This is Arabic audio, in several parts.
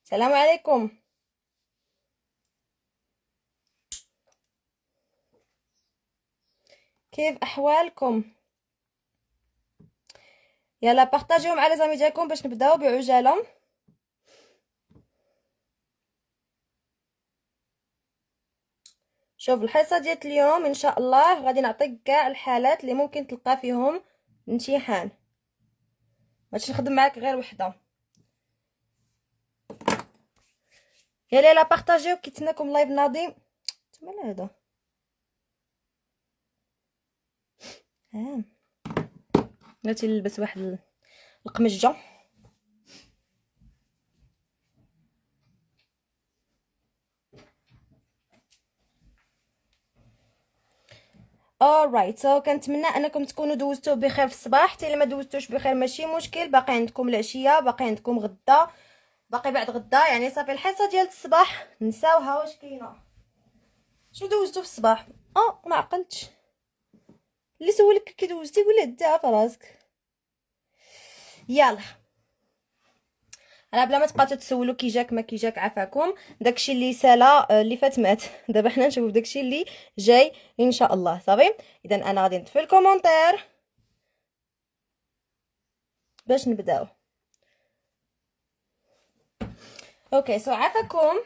السلام عليكم. كيف احوالكم؟ يلا بارطاجيو مع لي زامي ديالكم باش نبداو بعجاله. شوف الحصه ديال اليوم ان شاء الله غادي نعطيك كاع الحالات اللي ممكن تلقى فيهم امتحان، ماشي نخدم معاك غير وحده. يلا بارطاجيو كيتسناكم لايف ناضي. تمام هذا بغيتي نلبس واحد القمجه. alright so كنتمنى انكم تكونوا دوزتوا بخير في الصباح. حتى الا ما دوزتوش بخير ماشي مشكل، باقي عندكم العشيه، باقي عندكم غدا، باقي بعد غدا، يعني صافي الحصه ديال الصباح نساوها. واش كاينه؟ شنو دوزتو في الصباح؟ ما عقلتش. اللي سولك كي دوزتي ولا داها في راسك. يلا انا بلا ما تبقاو تسولوا كي جاك ما كي جاك عافاكم. داكشي اللي سالا اللي فات مات. دابا حنا نشوفوا داكشي اللي جاي ان شاء الله. صافي اذا انا غادي نطفي الكومونتير باش نبداو. اوكي سو عافاكم.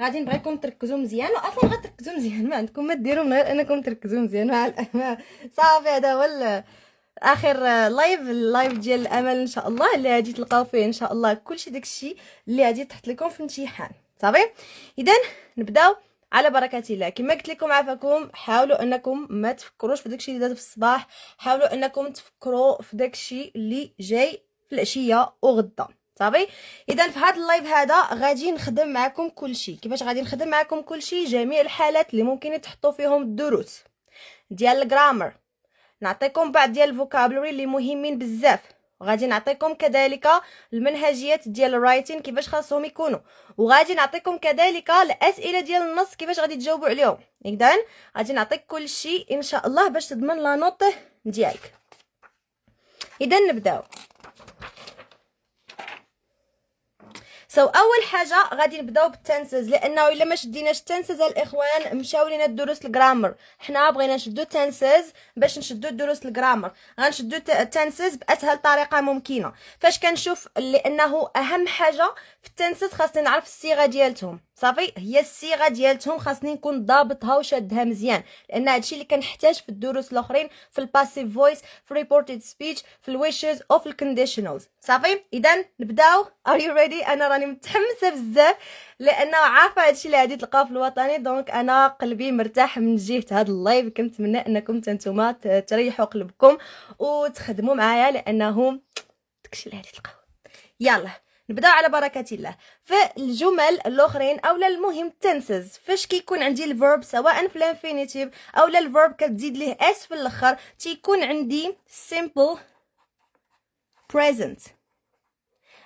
غادي نبغيكم تركزوا مزيان، واصلا غتركزوا مزيان، ما عندكم ما ديروا من غير انكم تركزوا مزيان مع صافي. هذا هو اخر اللايف ديال الامل ان شاء الله، اللي غادي تلقاو فيه ان شاء الله كلشي داكشي اللي غادي تحط لكم في الامتحان. صافي اذا نبداو على بركه الله. كما قلت لكم عافاكم، حاولوا انكم ما تفكروش في داكشي اللي داز في الصباح، حاولوا انكم تفكروا في داكشي اللي جاي في العشيه وغدا. صافي اذا في هذا اللايف هذا غادي نخدم معكم كلشي. كيفاش غادي نخدم معكم كلشي؟ جميع الحالات اللي ممكن تحطوا فيهم الدروس ديال الجرامر، نعطيكم بعض ديال الفوكابولري اللي مهمين بزاف، وغادي نعطيكم كذلك المنهجيات ديال الرايتين كيفاش خاصهم يكونوا، وغادي نعطيكم كذلك الاسئله ديال النص كيفاش غادي تجاوبوا عليهم. اذا غادي نعطيك كل شيء ان شاء الله باش تضمن لا نوت ديالك. اذا نبداو. اول حاجه غادي نبداو بالتنسز، لانه الا ما شديناش التنسز الاخوان مشاو لينا الدروس الجرامر. حنا بغينا نشدو التنسز باش نشدو الدروس الجرامر، غنشدو التنسز باسهل طريقه ممكنه. فاش كنشوف لانه اهم حاجه في التنسز خاصني نعرف الصيغه ديالتهم. صافي هي الصيغه ديالتهم خاصني نكون ضابطها وشادها مزيان، لان هادشي اللي كنحتاج في الدروس الاخرين، في الباسيف فويس، في الريبورتد سبيتش، في الويشز او في الكونديشنالز. صافي اذا نبداو. ار يو ريدي؟ انا راني متحمسه بزاف لانه عارفه هادشي اللي غادي تلقاو في الوطني، دونك انا قلبي مرتاح من جهه هذا اللايف. كنتمنى انكم نتوما تريحوا قلبكم وتخدموا معايا، لانه داكشي اللي غادي تلقاو. يلا نبداو على بركه الله. في الجمل الاخرين اولا المهم تنسز فاش كيكون عندي الفيرب سواء في الانفينيتيف اولا الفيرب كتزيد ليه اس في الاخر تيكون عندي simple present.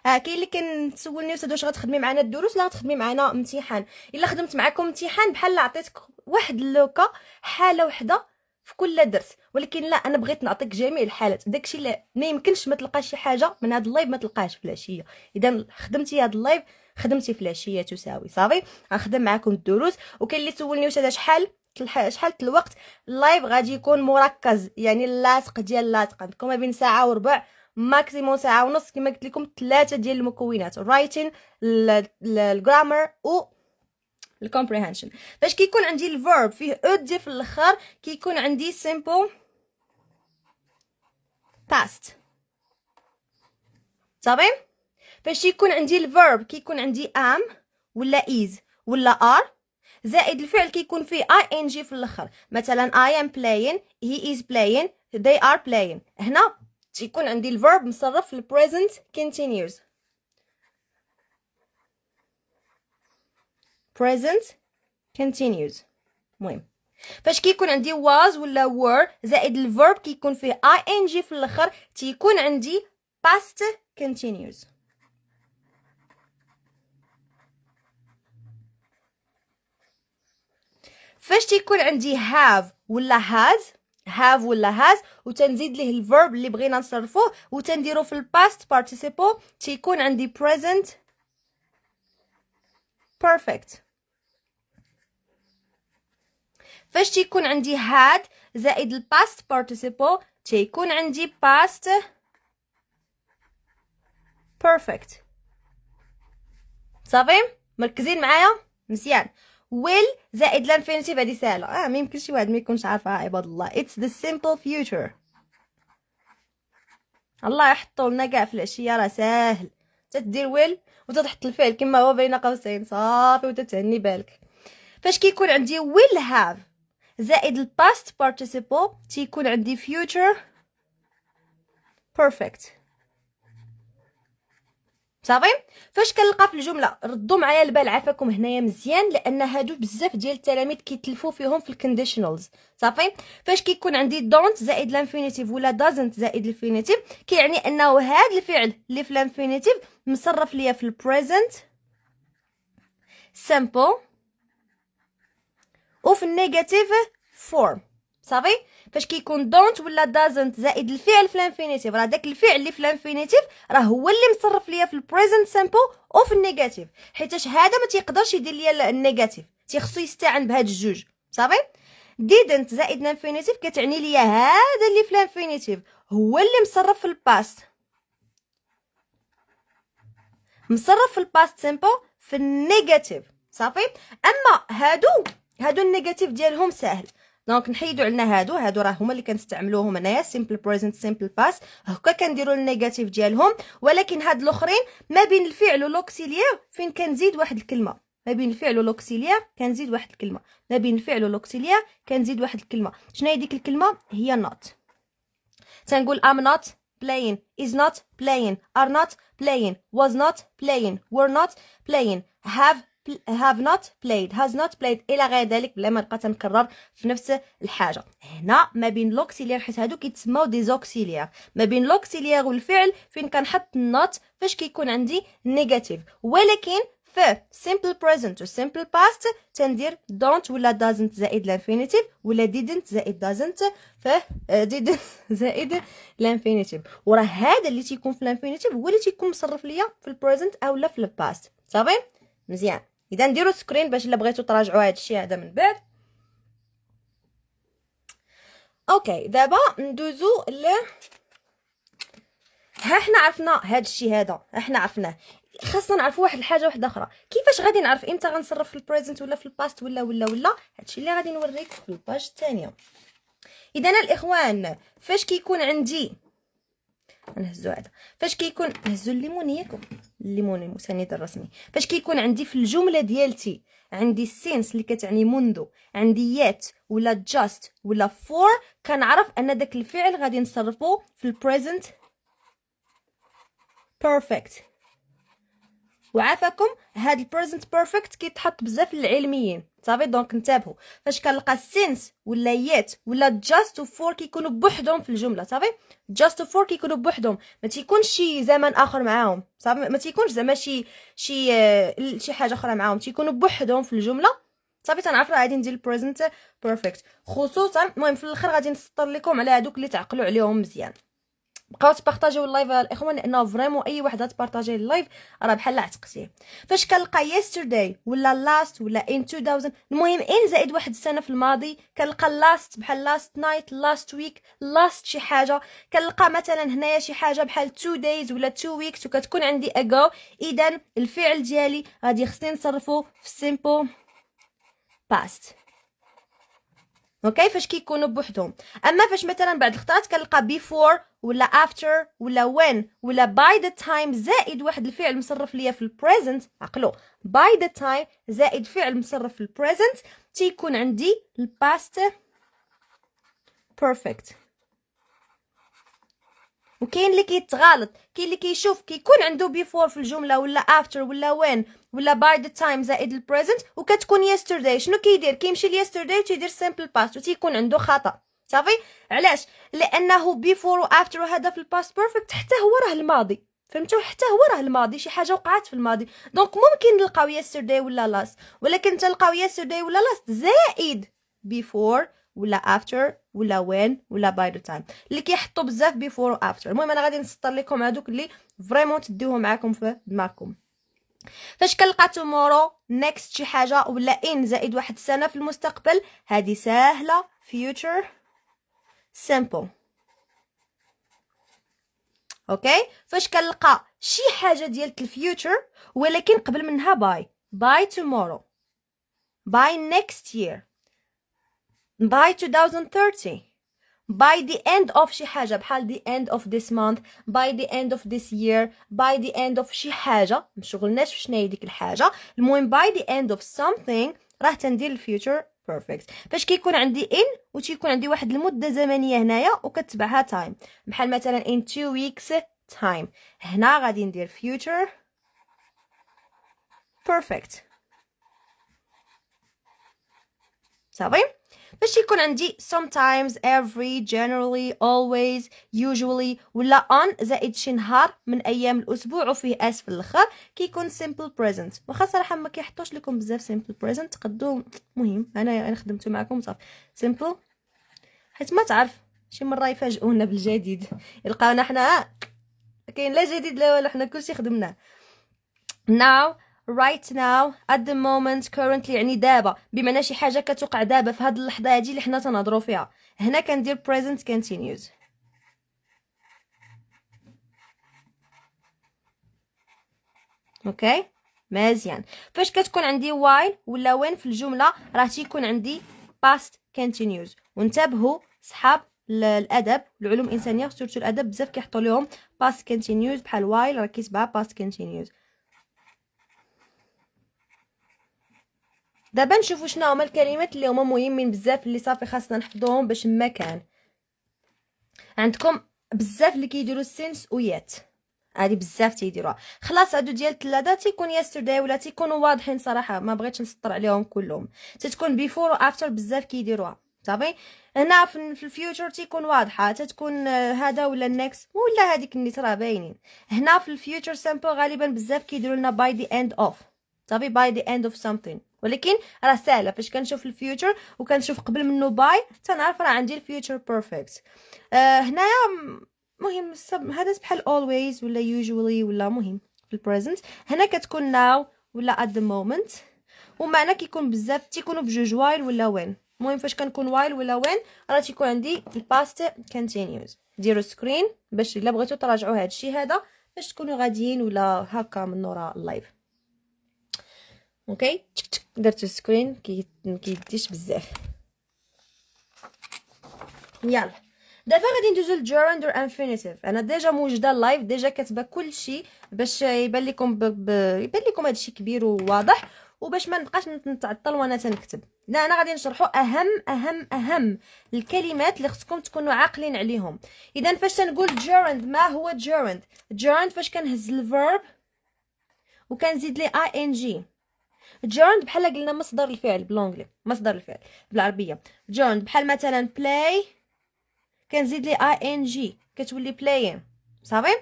كاين اللي كنسولني استاذ واش غتخدمي معنا الدروس؟ لا غتخدمي معنا امتحان. الا خدمت معكم امتحان بحال عطيتك واحد اللوكا حاله وحده في كل درس، ولكن لا انا بغيت نعطيك جميع الحالات. داكشي اللي ما يمكنش ما تلقاش شي حاجه من هذا اللايف ما تلقاهاش في العشيه. اذا خدمتي هذا اللايف خدمتي في العشيه تساوي. صافي غنخدم معكم الدروس. وكاين اللي سولني واش شحال الوقت اللايف غادي يكون مركز، يعني اللاصق ديال اللاصق عندكم ما بين ساعه وربع ماكسيموم ساعه ونص. كما قلت لكم 3 ديال المكونات: الرايتين، الجرامر و الكومبريهنشن. فاش كيكون عندي الفيرب فيه او دي في الاخر كيكون عندي simple past. صافي فاش يكون عندي الفيرب كيكون عندي am ولا is ولا are، زائد الفعل كيكون فيه ing في الاخر. مثلا I am playing، he is playing، they are playing. هنا تيكون عندي الفيرب مصرف في present continuous. present continuous. مهم فاش كيكون عندي was ولا were زائد الفيرب كيكون فيه ing في الاخر تيكون عندي past continuous. فاش تيكون عندي have ولا has have ولا has وتنزيد ليه الفيرب اللي بغينا نصرفوه وتنديرو في الباست participle تيكون عندي present perfect. فاش تيكون عندي had زائد الباست participle تيكون عندي past perfect. صافي مركزين معايا مزيان. will زائد الانفينيتيف هذه سهله ما يمكنش شي واحد ما يكونش عارفها عباد الله. it's the simple future. الله يحطوا لنا كاع في العشيه راه ساهل تدير will وتتحط الفعل كما هو بين قوسين صافي وتتهني بالك. فاش كيكون عندي will have زائد الباست participle تيكون عندي future perfect. صافي فاش كنلقى في الجمله ردوا معايا البال عافاكم هنايا مزيان لان هادو بزاف ديال التلاميذ كيتلفوا فيهم في الكونديشنالز. صافي فاش كيكون عندي دونت زائد الانفينيتيف ولا دازنت زائد الانفينيتيف كيعني انه هاد الفعل اللي في الانفينيتيف مصرف ليا في البريزنت سامبل وفي النيجاتيف فورم. صافي فاش كيكون دونت ولا دازنت زائد الفعل في الانفينيتيف راه داك الفعل اللي في الانفينيتيف راه هو اللي مصرف ليا في البريزنت سامبل وفي النيجاتيف حيتاش هذا ما تيقدرش يدير ليا النيجاتيف تيخصو يستعن بهاد الجوج. صافي didn't زائد الانفينيتيف كتعني ليا هذا اللي في الانفينيتيف هو اللي مصرف في الباست مصرف في الباست سامبل في النيجاتيف. صافي اما هادو النيجاتيف ديالهم ساهل دونك نحيدو علينا هادو راه هما اللي كنستعملوهم هنايا simple present simple past هكا كنديروا النيجاتيف ديالهم. ولكن هاد الاخرين ما بين الفعل والاوكسيليير فين كنزيد واحد الكلمه ما بين الفعل والاوكسيليير كنزيد واحد الكلمه ما بين الفعل والاوكسيليير كنزيد واحد الكلمه. شنو هي ديك الكلمه؟ هي not. تنقول I'm not playing is not playing are not playing was not playing were not playing have not played has not played الى غير ذلك بلا ما نبقى تنكرر في نفس الحاجه. هنا ما بين لوكسيليير حيت هادو كيتسموا دي زوكسيليير ما بين لوكسيليير والفعل فين كنحط not فاش كيكون عندي نيجاتيف. ولكن في simple present و simple past تندير don't ولا doesn't زائد الانفينيتيف ولا didn't زائد doesn't ف didn't زائد الانفينيتيف وراه هذا اللي تيكون في الانفينيتيف هو اللي تيكون مصرف ليا في البريزنت اولا في الباست. صافي مزيان. اذا نديرو سكرين باش الا بغيتو تراجعوا هذا الشيء هذا من بعد. اوكي دابا ندوزو حنا عرفنا هذا الشيء هذا حنا عرفناه خاصنا نعرفوا واحد الحاجه واحده اخرى. كيفاش غادي نعرف امتى غنصرف في البريزنت ولا في الباست ولا هادشي اللي غادي نوريك في الباج الثانيه. اذا الاخوان فاش كيكون عندي نهزو هذا فاش كيكون هزو الليمونيكم الليموني مساند الرسمي فاش كيكون عندي في الجمله ديالتي عندي السينس اللي كتعني منذ عندي يات ولا جاست ولا فور كنعرف ان داك الفعل غادي نصرفو في البريزنت بيرفكت. وعافاكم هاد البريزنت بيرفكت كيتحط بزاف للعلميين. صافي دونك انتبهوا فاش كنلقى السينس ولا يات ولا جاست وفور كيكونوا بوحدهم في الجمله. صافي جاست وفور كيكونوا بوحدهم ما تيكونش شي زمن اخر معاهم. صافي ما تيكونش زعما شي حاجه اخرى معاهم تيكونوا بوحدهم في الجمله. صافي تنعرف راه غادي ندير البريزنت بيرفكت. خصوصا المهم في الاخر غادي نسطر لكم على هذوك اللي تعقلوا عليهم مزيان. بقاو تبارطاجيو اللايف الاخوان لانه فريمون اي وحده تبارطاجي اللايف راه بحال عتقتيه. فاش كنلقى yesterday ولا last ولا in 2000 المهم ان زائد واحد السنه في الماضي كنلقى last بحال last night last week last شي حاجه كنلقى مثلا هنايا شي حاجه بحال 2 days ولا 2 weeks وكتكون عندي ago. اذا الفعل ديالي غادي خصني نصرفو في simple past. اوكي فاش كيكونوا بوحدهم. اما فاش مثلا بعد الخطرات كنلقى before ولا after ولا when ولا by the time زائد واحد الفعل مصرف ليا في البريزنت. عقلوا by the time زائد فعل مصرف في البريزنت تيكون عندي الباست بيرفكت. وكاين اللي كيتغالط كاين اللي كيشوف كيكون عنده before في الجمله ولا after ولا when ولا by the time زائد البريزنت وكتكون yesterday. شنو كيدير؟ كيمشي ل yesterday وتيدير simple past وتيكون عنده خطا. صافي علاش؟ لانه before و after وهذا في الباست بيرفكت حتى هو راه الماضي. فهمتوا؟ حتى هو راه الماضي شي حاجه وقعت في الماضي. دونك ممكن نلقاو yesterday ولا last ولكن تلقاو yesterday ولا last زائد before ولا after ولا when ولا by the time. اللي كيحطوا بزاف before و after. المهم انا غادي نسطر لكم هذوك اللي فريمون تديوهم معاكم في دماغكم. فاش كنلقى tomorrow next شي حاجه ولا in زائد واحد السنه في المستقبل، هذه سهله future simple. اوكي. فاش كنلقى شي حاجه ديال الفيوتشر ولكن قبل منها by tomorrow by next year by 2030 by the end of شي حاجه بحال the end of this month by the end of this year by the end of شي حاجه مشغلناش في شناهي ديك الحاجه. المهم by the end of something راه تندير الفيوتشر بيرفكت. فاش كيكون عندي in وتيكون عندي واحد المده زمنيه هنايا وكتبعها time بحال مثلا in 2 weeks time، هنا غادي ندير future perfect. صافي. باش يكون عندي sometimes every generally always usually ولا on زائد شي نهار من ايام الاسبوع وفيه اس في الاخر كيكون simple present. واخا صراحه ما كيحطوش لكم بزاف simple present تقدو، مهم انا خدمته معكم صافي simple حيت ما تعرف شي مره يفاجئونا بالجديد يلقاونا حنا كاين لا جديد لا والو، حنا كلشي خدمناه. now right now at the moment currently يعني دابا بمعنى شي حاجه كتوقع دابا في هاد اللحظه هادي اللي حنا تنهضروا فيها. هنا كندير present continuous. اوكي مزيان. فاش كتكون عندي while ولا when في الجمله راه تيكون عندي past continuous. وانتبهوا صحاب الادب العلوم الانسانيه سورتو الادب بزاف كيحطوا لهم past continuous بحال while راه كيتبع past continuous. دابا نشوفوا شنو هما الكلمات اللي هما مهمين بزاف اللي صافي خاصنا نحفظوهم باش ما كان عندكم بزاف اللي كيديروا السنس ويات هادي بزاف تيديروها. خلاص هادو ديال الثلاثه تيكون yesterday ولا تيكونوا واضحين صراحه ما بغيتش نسطر عليهم كلهم. تتكون before و after بزاف كيديروها صافي. هنا في الفيوتشر تيكون واضحه تتكون هذا ولا next ولا هذيك النيت راه باينين. هنا في الفيوتشر سامبل غالبا بزاف كيديروا لنا by the end of صافي by the end of something، ولكن راه سهله فاش كنشوف الفيوتشر وكنشوف قبل منه باي تنعرف راه عندي الفيوتشر بيرفكت. هنايا مهم هذا بحال always ولا usually ولا مهم في البريزنت. هنا كتكون now ولا at the moment ومعنى كيكون بزاف تيكونوا بجوج while ولا when. المهم فاش كنكون while ولا when راه تيكون عندي الباست continuous. ديروا سكرين باش الا بغيتو تراجعوا هذا الشيء هذا باش تكونوا غاديين ولا هكا من نورا اللايف. اوكي درت السكرين كيديش بزاف. يلا دابا غادي ندوزو للجيراند اور انفينيتيف. انا ديجا موجوده اللايف ديجا كاتبه كلشي باش يبان لكم يبان لكم هادشي كبير وواضح وباش ما نبقاش نتعطل وانا تنكتب. لا انا غادي نشرحوا اهم الكلمات اللي خصكم تكونوا عاقلين عليهم. اذا فاش تنقول جيراند ما هو جيراند؟ جيراند فاش كنهز الفيرب وكنزيد ليه اي ان جي. جيراند بحال قلنا مصدر الفعل بالانجلي مصدر الفعل بالعربيه. جيراند بحال مثلا play كنزيد لي اي ان جي كتولي playing صافي.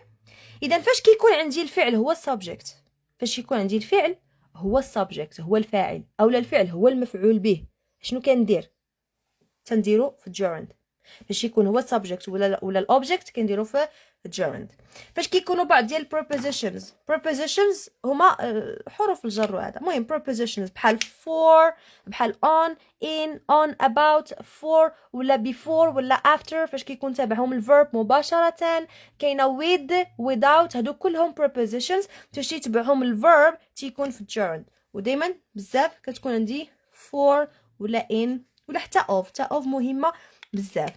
اذا فاش كيكون عندي الفعل هو السبجكت، فاش يكون عندي الفعل هو السبجكت هو الفاعل اولا الفعل هو المفعول به، شنو كندير؟ تنديرو في الجيراند. فاش يكون هو السبجكت ولا الاوبجكت كنديرو في الجيراند. فاش كيكونوا بعض ديال prepositions هما حروف الجر وهذا. المهم prepositions بحال for بحال on in on about for ولا before ولا after فاش كيكون تابعهم الفيرب مباشره. كاينه with without هادو كلهم prepositions فاش يتبعهم الفيرب تيكون في الجيراند. ودائما بزاف كتكون عندي for ولا in ولا حتى of مهمه بزاف.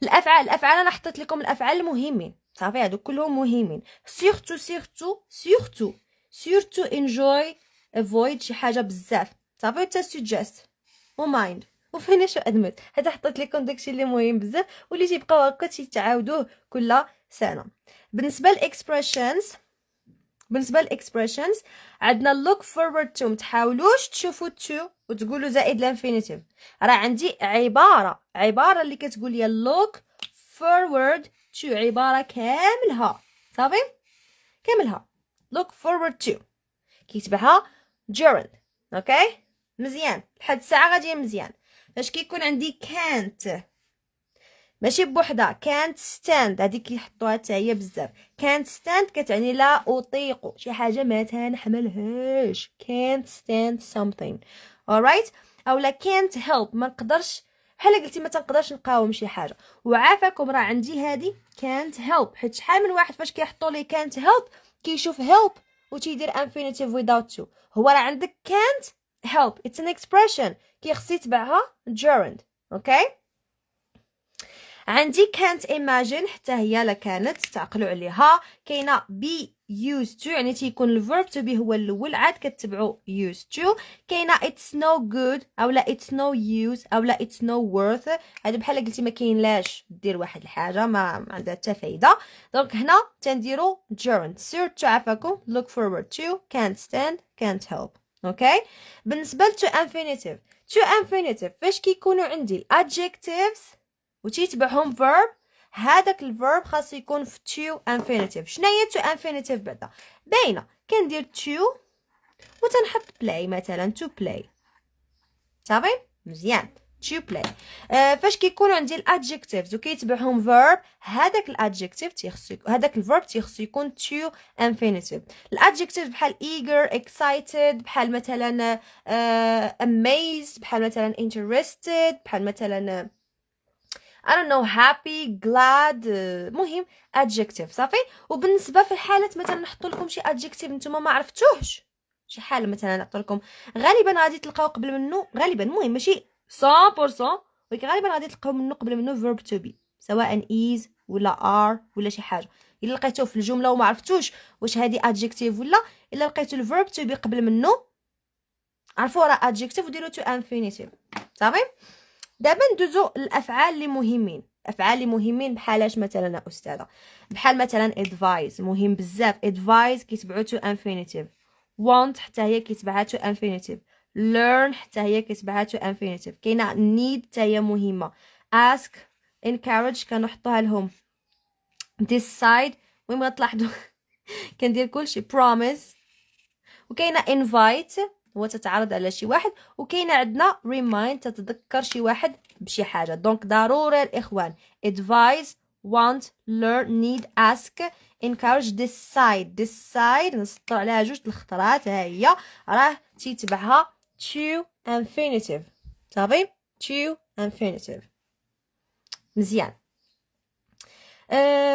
الافعال انا حطيت لكم الافعال المهمين صافي هادو كلهم مهمين. surtout enjoy avoid شي حاجه بزاف صافي. حتى suggest و mind و finish و admit هذا حطيت لكم داكشي اللي مهم بزاف واللي تيبقاو هكا تيتعاودوه كل سنه. بالنسبه للاكسبريشنز عندنا look forward to. متحاولوش تشوفوا to وتقولوا زائد الانفينيتيف. راه عندي عباره اللي كتقول لي look forward to عباره كاملها صافي كاملها look forward to كيتبعها gerund. اوكي مزيان لحد الساعه غادي مزيان. فاش كيكون عندي can't ماشي بوحدها can't stand، هذيك كيحطوها حتى هي بزاف. can't stand كتعني لا اطيق شي حاجه ما تنحملهاش. can't stand something alright. اولا can't help ما نقدرش، بحال قلتي ما تنقدرش نقاوم شي حاجه. وعافاكم راه عندي هذه can't help، حيت شحال من واحد فاش كيحطوا لي can't help كيشوف help وتيدير infinitive without to. هو راه عندك can't help it's an expression كيخصي يتبعها gerund. اوكي عندي can't imagine حتى هي لا كانت تعقلوا عليها. كاينه be used to يعني تيكون الverb to be هو الاول عاد كتبعوا used to. كاينه it's no good او لا it's no use او لا it's no worth، هذا بحال قلتي ما كاينلاش دير واحد الحاجه ما عندها حتى فايده. دونك هنا تنديروا gerund. سيرتو عافاكم look forward to can't stand can't help. اوكي بالنسبه to infinitive فاش كيكونوا عندي adjectives وتيتبعهم verb، هذاك الverb خاص يكون في to infinitive. شنو هي to infinitive بعدا؟ باينه كندير to وتنحط play مثلا to play صافي مزيان to play. فاش كيكونوا عندي الادجكتيفز وكيتبعهم verb، هذاك الادجكتيف تيخصو هذاك الverb تيخصو يكون to infinitive. الادجكتيف بحال eager excited، بحال مثلا amazed، بحال مثلا interested، بحال مثلا I don't know happy glad مهم adjective صافي. وبالنسبه في الحالات مثلا نحط لكم شي adjective نتوما ما عرفتوهش، شي حاله مثلا نعطي لكم غالبا غادي تلقاو قبل منه غالبا المهم ماشي 100% ولكن غالبا غادي تلقاو منه قبل منه verb to be سواء is ولا are ولا شي حاجه. الا لقيتوه في الجمله وما عرفتوش واش هذه adjective ولا الا لقيتو الverb to be قبل منه عرفوا راه adjective وديروا to infinitive صافي. دابا ندوزو الافعال اللي مهمين. الافعال اللي مهمين بحالاش مثلا استاذه بحال مثلا advise مهم بزاف. advise كيتبعو to infinitive. want حتى هي كيتبعها to infinitive. learn حتى هي كيتبعها to infinitive. كاينه need حتى هي مهمه. ask encourage كنحطوها لهم. decide المهم غتلاحظوا كندير كلشي. promise. وكاينه invite هو تتعرض على شي واحد. وكاينه عندنا remind تتذكر شي واحد بشي حاجه. دونك ضروري الاخوان advise want learn need ask encourage decide نسطر عليها جوج الخطرات ها هي راه تيتبعها to infinitive صافي to infinitive مزيان.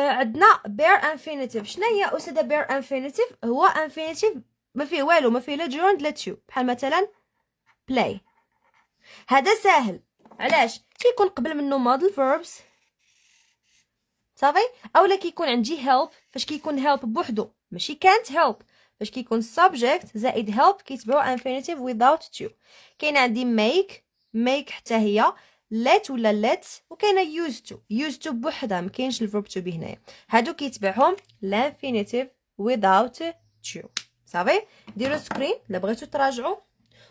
عندنا bare infinitive. شنو هي استاذه bare infinitive؟ هو infinitive ما فيه والو ما فيه لا gerund لا to. بحال مثلا play هذا ساهل علاش كيكون قبل منه modal verbs صافي. اولا كيكون عندي help فاش كيكون help بوحدو ماشي can't help. فاش كيكون subject زائد help كيتبعو infinitive without to. كاين عندي make حتى هي let ولا let's. وكاينه used to بوحدها ما كاينش الverb to be هنايا. هادو كيتبعهم l'infinitive without to صافي. ديروا سكرين الا بغيتو تراجعوا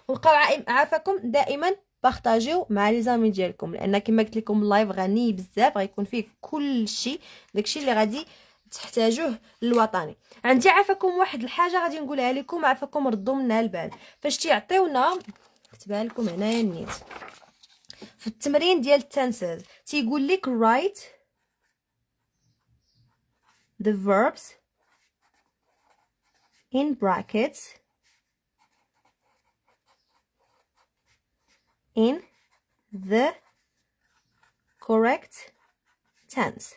وبقاو عافاكم دائما بارطاجيو مع لي زامي ديالكم لان كما قلت لكم اللايف غني بزاف غيكون فيه كل شيء داكشي اللي غادي تحتاجوه للوطني. عندي عافاكم واحد الحاجه غادي نقولها لكم عافاكم ردوا منها البال. فاش تيعطيونا كتبها لكم هنايا النيت في التمرين ديال التنسز تيقول لك write the verbs in brackets in the correct tense.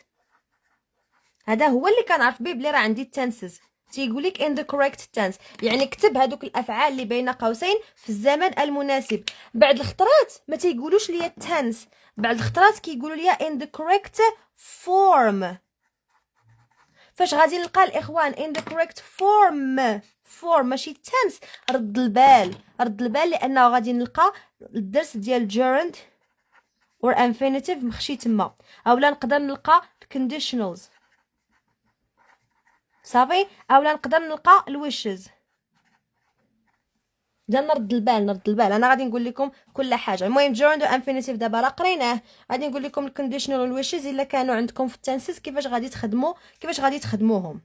هذا هو اللي كنعرف به بلي راه عندي التنسز. تيقول لك in the correct tense يعني كتب هذوك الافعال اللي بين قوسين في الزمن المناسب. بعد الخطرات ما تيقولوش ليا التنس، بعد الخطرات كيقولوا ليا in the correct form. فاش غادي نلقى الاخوان in the correct form ماشي tense رد البال لانه غادي نلقى الدرس ديال gerund or infinitive مخشي تما اولا نقدر نلقى conditionals صافي اولا نقدر نلقى الwishes. بدنا نرد البال انا غادي نقول لكم كل حاجه. المهم gerund و infinitive دابا راه قريناه غادي نقول لكم الكونديشنال والwishes الا كانوا عندكم في التنسيس كيفاش غادي تخدموهم.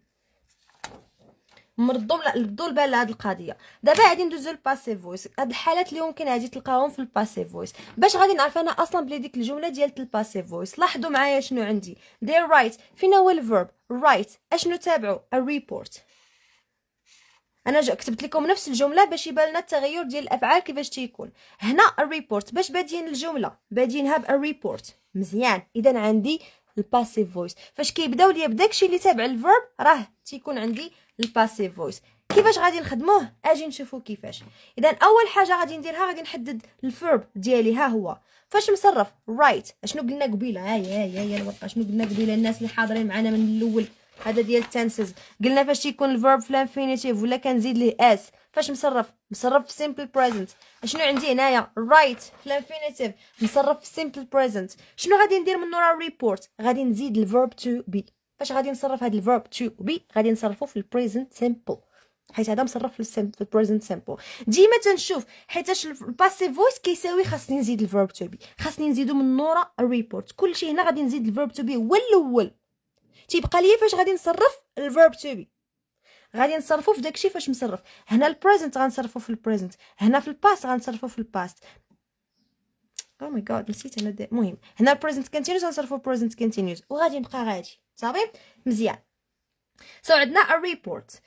نردوا البال لهاد القضيه. دابا غادي ندوزو للباسيف فويس. هاد الحالات اللي ممكن غادي تلقاهم في الباسيف فويس. باش غادي نعرف انا اصلا بلي ديك الجمله ديال الباسيف فويس، لاحظوا معايا شنو عندي. they write فين هو الفيرب write، اشنو تابعوا a report. انا كتبت لكم نفس الجمله باش يبان لنا التغير ديال الافعال كيفاش تيكون. هنا الريبورت باش بادين الجمله بادينها بالريبورت مزيان. اذا عندي الباسيف فويس. فاش كيبداو ليا بداكشي اللي تابع الفيرب راه تيكون عندي الباسيف فويس. كيفاش غادي نخدموه؟ اجي نشوفوا كيفاش. اذا اول حاجه غادي نديرها غادي نحدد الفيرب ديالي. ها هو فاش مصرف رايت. اشنو قلنا قبيله؟ هيا الورقه. شنو قلنا قبيله الناس اللي حاضرين معنا من الاول؟ هذا ديال التنسز. قلنا فاش يكون الفيرب في الانفينيتيف ولا كنزيد ليه اس فاش مصرف في سيمبل بريزنت. شنو عندي هنايا؟ رايت في الانفينيتيف مصرف في سيمبل بريزنت. شنو غادي ندير من نورا ريبورت؟ غادي نزيد الفيرب تو بي. فاش غادي نصرف هذا الفيرب تو بي؟ غادي نصرفه في البريزنت سيمبل، حيت هذا مصرف في البريزنت سيمبل. ديما تنشوف حيتاش الباسيف فويس كيساوي خاصني نزيد الفيرب تو بي، خاصني نزيدو من نورا الريبورت. كلشي هنا غادي نزيد الفيرب تو بي هو الاول. تيبقى ليا فاش غادي نصرف الفيرب تو بي غادي نصرفو في داكشي فاش مصرف. هنا البريزنت غنصرفو في البريزنت، هنا في الباست غنصرفو في الباست. او ماي جاد نسيت انا المهم هنا البريزنت كونتينيوس غنصرفو البريزنت كونتينيوس وغادي نبقى غادي صافي مزيان. عندنا الريبورت.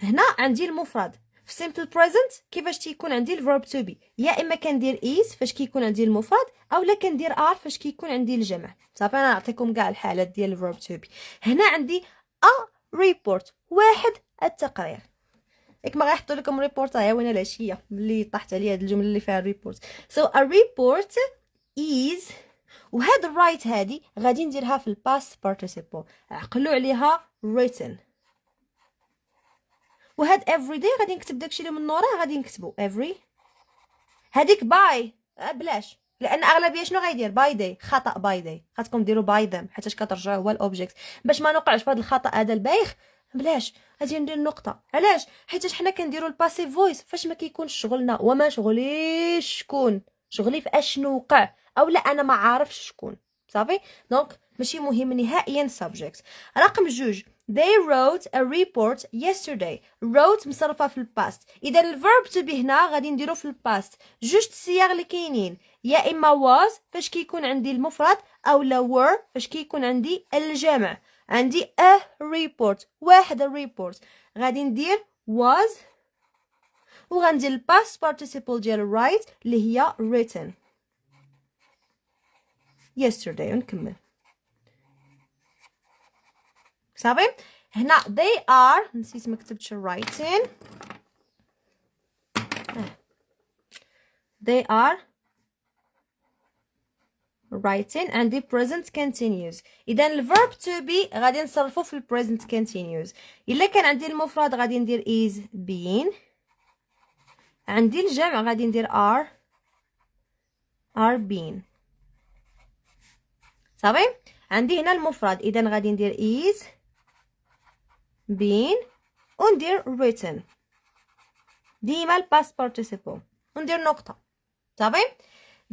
هنا عندي المفرد في سيمبل بريزنت. كيفاش تيكون عندي الفيرب تو بي؟ يا اما كندير از فاش كيكون عندي المفرد اولا كندير ار فاش كيكون عندي الجمع. صافي انا نعطيكم كاع الحالات ديال الفيرب تو بي. هنا عندي ا ريبورت واحد التقرير. ياك ما غيحطوا لكم ريبورت هي وين العشيه ملي طاحت عليا هاد الجمله اللي فيها ريبورت. a report is وهاد الرايت هادي غادي نديرها في الباست بارتيسيبل. عقلوا عليها written. وهاد every day غادي نكتب داكشي اللي من نوراه غادي نكتبو every. هذيك باي بلاش لان اغلبيه شنو غيدير باي داي. خطا باي داي خاصكم ديروا باي ذم حيتاش كترجعوا هو الاوبجيكت. باش ما نوقعش في هذا الخطا هذا البايخ بلاش غادي ندير نقطه. علاش؟ حيتاش حنا كنديروا الباسيف فويس فاش ما كيكونش شغلنا. وما شغليش شكون شغلي في اشنو وقع اولا انا ما عارفش شكون. صافي دونك ماشي مهم نهائيا subjects. رقم 2 they wrote a report yesterday. wrote مصرفه في الباست. اذا الفيرب to be هنا غادي نديرو في الباست. جوج الصيغ اللي كاينين يا اما was فاش كيكون عندي المفرد اولا were فاش كيكون عندي الجمع. عندي a report واحد الريبورت غادي ندير was وغندير الباست participle ديال write اللي هي written yesterday. ونكمل صافي. هنا they are نسيت ما كتبتش writing. they are writing عندي present continuous. اذا الverb to be غادي نصرفو في present continuous. الا كان عندي المفرد غادي ندير is been. عندي الجمع غادي ندير are been. صافي عندي هنا المفرد اذا غادي ندير is been وندير written ديما الباست participle وندير نقطة. صافي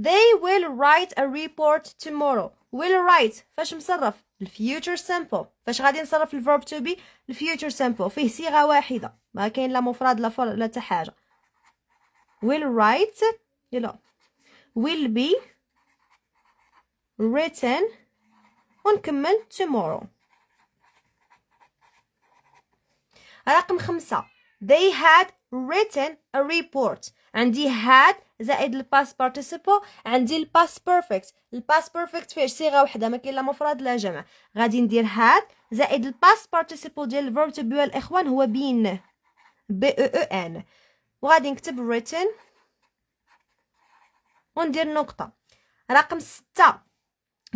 they will write a report tomorrow. will write فاش مصرف الفيوتشر simple. فاش غادي نصرف الverb to be الفيوتشر simple فيه صيغة واحدة ما كاين لا مفرد لا حتى حاجة. will write يلا will be written ونكمل tomorrow. رقم 5 they had written a report. عندي had زائد الباست participle. عندي الباست بيرفكت. الباست بيرفكت فيه صيغه واحده ما كاين لا مفرد لا جمع. غادي ندير had زائد الباست participle ديال الفيرب تو بي الاخوان هو been been وغادي نكتب written وندير نقطه. رقم 6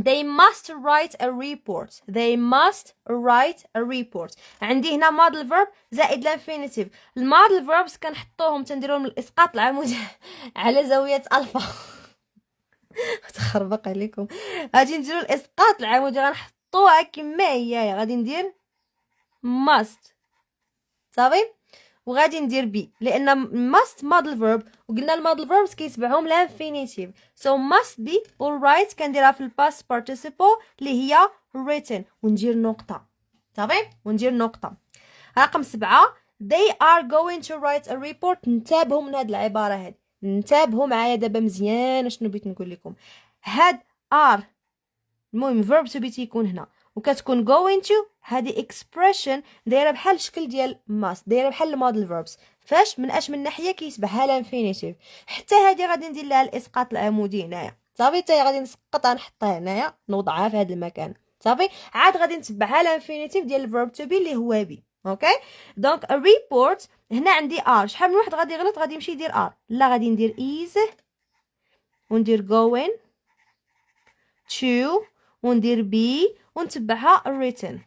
they must write a report. they must write a report. عندي هنا model verb زائد الانفينيتيف. الموديل verbs كنحطوهم تنديرهم الاسقاط العمودي على زاويه الفا. تخربق عليكم. غادي نديروا الاسقاط العمودي غنحطوها كما هي. غادي ندير must صافي وغادي ندير بي لان must model verb وقلنا الموديل verbs كيتبعهم الانفينيتيف. so must be or write كنديرها في الباست participle اللي هي written وندير نقطه. صافي وندير نقطه. رقم 7 they are going to write a report. انتبهوا من هاد العبارة هاد، انتبهوا معايا دابا مزيان شنو بغيت نقول لكم. هاد are المهم verb to be تيكون هنا وكتكون going to، هذه expression دايره بحال الشكل ديال must، دايره بحال الموديل verbs. فاش من ناحيه كيتبعها الانفينيتيف. حتى هذه غادي ندير لها الاسقاط العمودي هنايا صافي، حتى غادي نسقطها نحطها هنايا نوضعها في هذا المكان صافي. عاد غادي نتبعها الانفينيتيف ديال الverb to be اللي هو بي. اوكي دونك a report هنا عندي ار. شحال من واحد غادي يغلط غادي يمشي يدير ار، لا غادي ندير is وندير going to وندير بي ونتبعها written.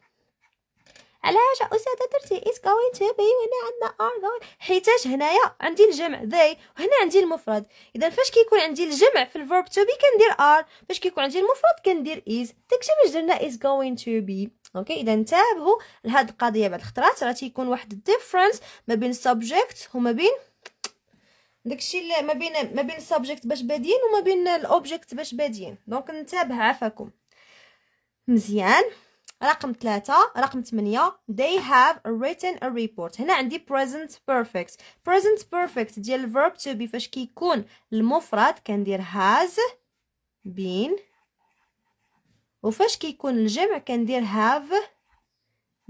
علاش استاذه درتي is going to be وهنا عندنا are going؟ حيتاش هنايا عندي الجمع they وهنا عندي المفرد. اذا فاش كيكون عندي الجمع في الverb to be كندير are، فاش كيكون عندي المفرد كندير is. داكشي باش درنا is going to be. اوكي اذا انتبهوا لهاد القضيه بعد الخطرات راه تيكون واحد الديفرنس ما بين subject وما بين داكشي اللي ما بين السبجكت باش بادين وما بين الاوبجكت باش بادين. دونك ننتبه عافاكم مزيان. رقم 3 رقم 8 they have written a report. هنا عندي present perfect. present perfect ديال verb to be فاش كيكون المفرد كندير has been، وفاش كيكون الجمع كندير have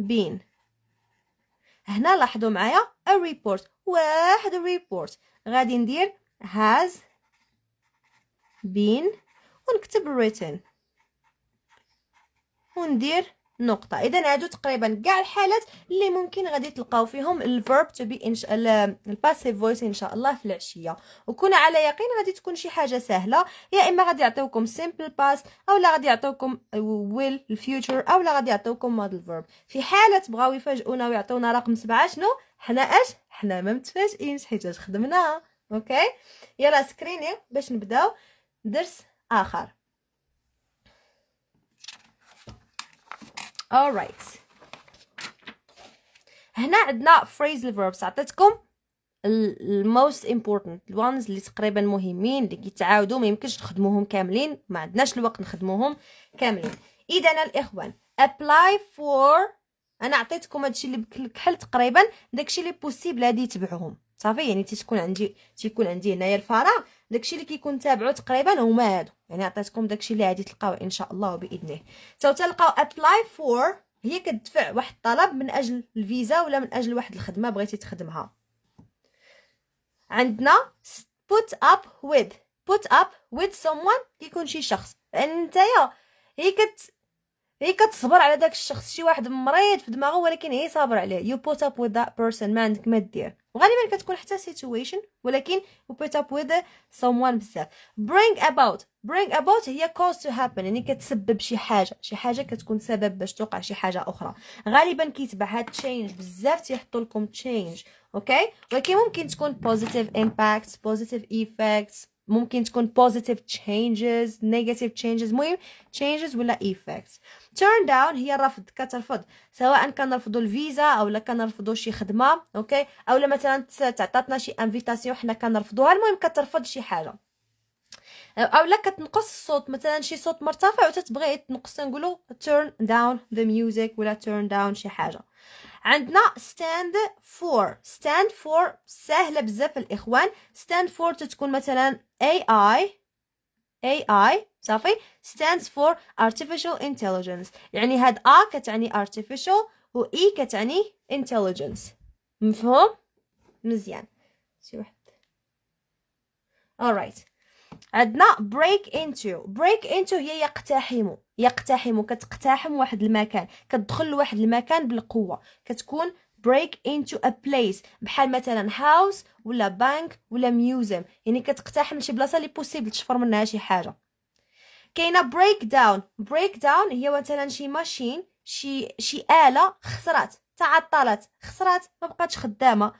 been. هنا لاحظوا معايا a report، واحد report غادي ندير has been ونكتب written وندير نقطة. إذا هادو تقريبا كاع الحالات اللي ممكن غادي تلقاو فيهم الverb to be الباسيف فويس إن شاء الله في العشية. وكون على يقين غادي تكون شي حاجة سهلة، يا إما غادي يعطيوكم simple past أو لا غادي يعطيوكم will الفيوتشر أو لا غادي يعطيوكم model verb. في حالة بغاو يفاجئونا ويعطيونا رقم 7 شنو حنا ما متفاجئينش حيت خدمناها. اوكي يلا سكريني باش نبداو درس آخر. alright هنا عندنا phrasal verbs. عطيتكم most important ones اللي تقريبا مهمين اللي كيتعاودوا ما يمكنش نخدموهم كاملين، ما عندناش الوقت نخدموهم كاملين. اذا الاخوان apply for، انا عطيتكم هادشي اللي بكحل تقريبا داكشي اللي بوسيبل غادي يتبعوهم صافي. يعني تيكون عندي هنايا الفراغ، داكشي اللي كيكون تابعو تقريبا هما هادو. يعني عطيتكم داكشي اللي غادي تلقاو ان شاء الله باذنه. تلقاو apply for هي كتدفع واحد الطلب من اجل الفيزا ولا من اجل واحد الخدمه بغيتي تخدمها. عندنا put up with someone كيكون شي شخص، لان نتايا هي كتصبر على داك الشخص، شي واحد مريض في دماغه ولكن هي صابر عليه. you put up with that person، ما عندك ما دير. وغالبا كتكون حتى situation ولكن you put up with someone بزاف. bring about هي cause to happen، يعني كتسبب شي حاجه كتكون سبب باش توقع شي حاجه اخرى. غالبا كيتبع هاد change بزاف تيحطوا لكم change. اوكي ولكن ممكن تكون positive impacts positive effects، ممكن تكون positive changes negative changes، مهم changes ولا effects. turn down هي الرفض، كترفض سواء كنرفضوا الفيزا او لا كنرفضوا شي خدمه. اوكي او لا مثلا تعطاتنا شي انفيتاسيون حنا كنرفضوها، المهم كترفض شي حاجه. او لا كتنقص الصوت، مثلا شي صوت مرتفع وتتبغي تنقص نقولوا turn down the music ولا turn down شي حاجه. عندنا stand for سهله بزاف الاخوان. stand for تتكون مثلا AI صافي stands for artificial intelligence، يعني هاد كتعني artificial و كتعني intelligence. مفهوم مزيان شي واحد. alright عندنا break into هي يقتحم كتقتحم واحد المكان، كتدخل لواحد المكان بالقوه، كتكون break into a place بحال مثلا house ولا بانك ولا museum، يعني كتقتحم شي بلاصه اللي بوسيبل تشفر منها شي حاجه. كاينه break down هي مثلا شي ماشين شي آلة تعطلت ما بقاتش خدامه.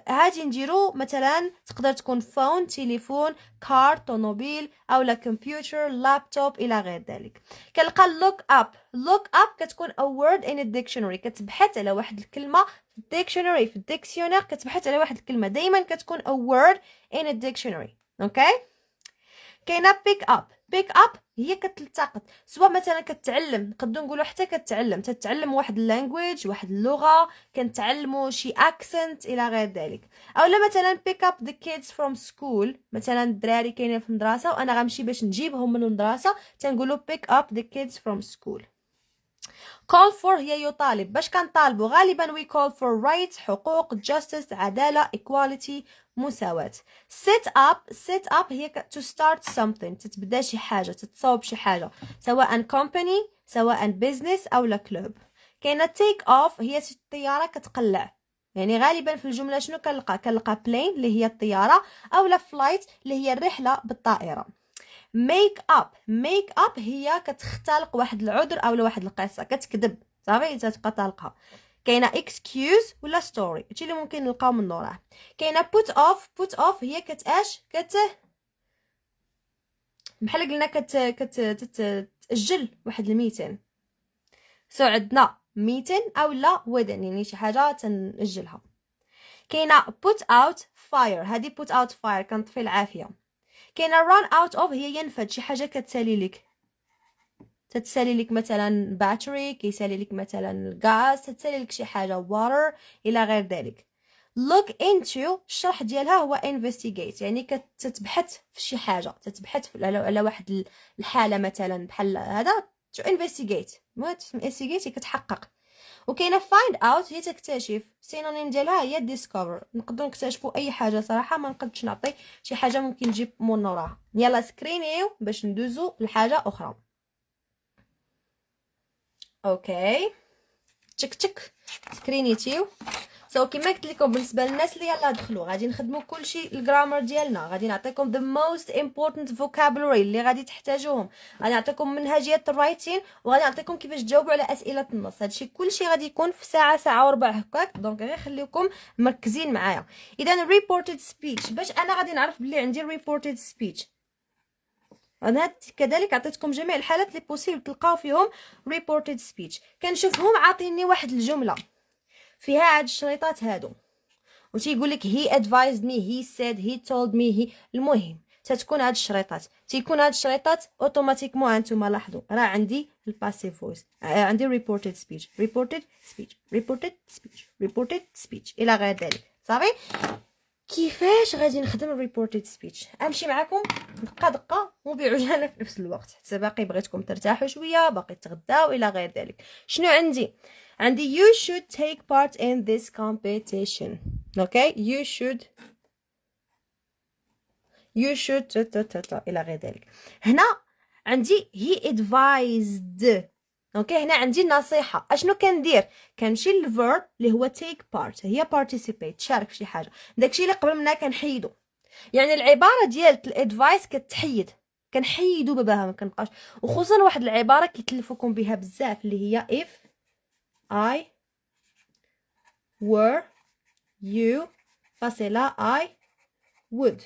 هادي نديرو مثلا تقدر تكون فون تليفون كار طوموبيل او لا كمبيوتر لابتوب الى غير ذلك. كنلقى look up كتكون a word in a dictionary، كتبحث على واحد الكلمه في الديكسيونير كتبحث على واحد الكلمه، دائما كتكون a word in a dictionary. اوكي كاينه بيك اب هي كتلتقط، سواء مثلا كتعلم، نقدروا نقولوا حتى تتعلم واحد اللانجويج، واحد اللغه، كنتعلموا شي اكسنت الى غير ذلك. اولا مثلا بيك اب ذا كيدز فروم سكول، مثلا الدراري كاينين في المدرسه وانا غنمشي باش نجيبهم من المدرسه، تنقولوا بيك اب ذا كيدز فروم سكول. call for هي يطالب، باش كنطالبوا غالبا we call for rights، حقوق، justice، عدالة، equality، مساواة. set up هي to start something، تتبدا شي حاجة، تتصاوب شي حاجة، سواء company سواء business أو لا club. كاينة take off هي الطيارة كتقلع، يعني غالبا في الجملة شنو كنلقى plane اللي هي الطيارة، أو لا flight اللي هي الرحلة بالطائرة. ميك اب هي كتختلق واحد العذر اولا واحد القصه، كتكذب صافي تتبقى طالقها. كاينه اكسكيوز ولا ستوري، هادشي اللي ممكن نلقاو من وراه. كاينه بوت اوف هي بحال قلنا تاجل واحد الميتين، عندنا ميتين اولا ودن، يعني شي حاجه تنأجلها. كاينه put out fire، هذه put out fire كنطفي العافيه. كاينه run out of هي ينفد، شي حاجه كتسالي لك، تتسالي لك مثلا باتري، كيسالي لك مثلا غاز، تتسالي لك شي حاجه water الى غير ذلك. look into الشرح ديالها هو investigate، يعني كتبحث في شي حاجه، تتبحث على واحد الحاله مثلا بحال هذا to investigate، investigate كتحقق. وكاينه find out هي تكتشف، سينونيم ديالها هي discover، نقدروا نكتشفوا اي حاجه صراحه، ما نقدش نعطي شي حاجه ممكن نجيب من وراها. يلا سكرينيو باش ندوزو لحاجه اخرى. اوكي تشك سكرينيتيو. كما قلت لكم بالنسبه للناس اللي يلا دخلوا غادي نخدموا كلشي الجرامر ديالنا، غادي نعطيكم the most important vocabulary اللي غادي تحتاجوهم، غادي نعطيكم منهجيه الرايتين، وغادي نعطيكم كيفاش تجاوبوا على اسئله النص. هادشي كلشي غادي يكون في ساعه وربع هكاك، دونك غير خليكم مركزين معايا. اذا reported speech، باش انا غادي نعرف بلي عندي reported speech، انا كذلك عطيتكم جميع الحالات اللي بوسيبل تلقاو فيهم reported speech. كنشوفهم عاطيني واحد الجمله فيها هاد الشريطات هادو، وتيقول لك he advised me، he said، he told me، المهم تتكون هاد الشريطات، تيكون هاد الشريطات اوتوماتيكمون. هانتوما لاحظوا راه عندي الباسيف فويس، عندي reported speech الى غير ذلك. صافي كيفاش غادي نخدم الريبورتد سبيتش؟ امشي معكم دقه وبعجاله في نفس الوقت، حتى باقي بغيتكم ترتاحوا شويه، باقي تغداو الى غير ذلك. شنو عندي you should take part in this competition. okay you should الى غير ذلك. هنا عندي he advised. اوكي هنا عندي النصيحه، اشنو كندير؟ كنمشي للفيرب اللي هو take part، هي participate، تشارك في شي حاجه، داكشي اللي قبل منها كنحيدو. يعني العباره ديال الادفايس كتحيد، كنحيدو باباها ما كنبقاش. وخصوصا واحد العباره كيتلفوكم بها بزاف اللي هي if I were you فاصله I would،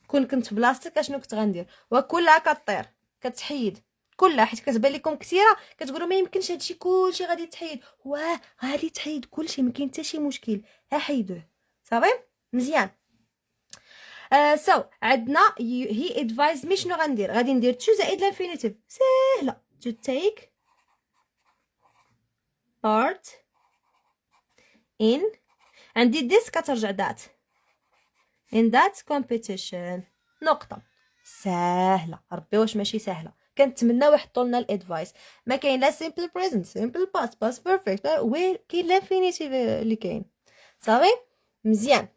كنت بلاصتك اشنو كنت غندير؟ وكلها كطير كتحيد كلها، حيت كتبان لكم كثيره كتقولوا ما يمكنش هادشي كلشي غادي تحيد، واه غادي تحيد كلشي، ما كاين حتى شي مشكل، ها حيدوه صافي مزيان. عندنا he advised me، شنو غندير؟ غادي ندير تو زائد الانفينيتيف، ساهله to take part in، عندي this كترجع that in that competition، نقطه. ساهله ربي، واش ماشي ساهله؟ كنتمناو يحطوا لنا الادفايس، ما كاين لا simple present simple past past perfect، وين كاين الانفينيتيف اللي كاين؟ صافي مزيان.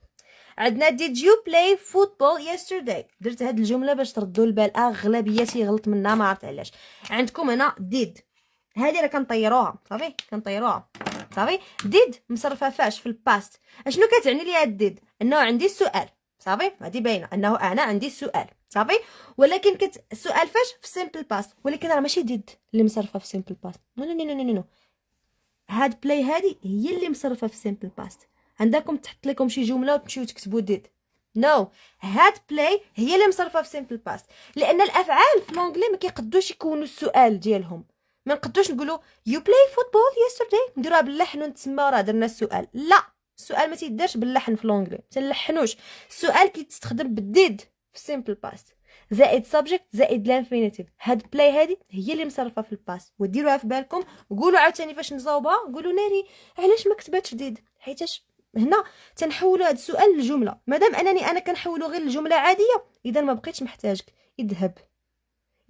عندنا did you play football yesterday، درت هاد الجمله باش تردوا البال، اغلبيه تيغلط منها ما عرفت علاش. عندكم هنا did، هذه راه كنطيروها صافي، صافي. did مصرفه فاش؟ في الباست. اشنو كتعني لي هاد did؟ انه عندي السؤال صافي، هذه باينه انه انا عندي السؤال صافي، ولكن السؤال فاش؟ في simple past، ولكن راه ماشي did اللي مصرفه في simple past، نو. هاد بلاي هذه هي اللي مصرفه في simple past. عندكم تحط لكم شي جمله وتمشيو تكتبوا did، هاد بلاي هي اللي مصرفه في simple past، لان الافعال في لونجلي ما كيقدوش يكونوا السؤال ديالهم، ما نقدوش نقولوا you play football yesterday نديروها باللحن ونتسمى راه درنا السؤال. لا، السؤال ما تيدارش باللحن في لونجلي، تنلحنوش. السؤال كيتستخدم بالديد في simple past. زائد subject زائد الانفينيتيف. هاد بلاي هادي هي اللي مصرفه في الباس، وديروها في بالكم. قولوا عاوتاني فاش نصاوبها، قولوا ناري علاش ما كتباتش ديد، حيتاش هنا تنحولوا هاد السؤال لجمله. مادام انني انا كنحولو غير لجمله عاديه، اذا ما بقيتش محتاجك.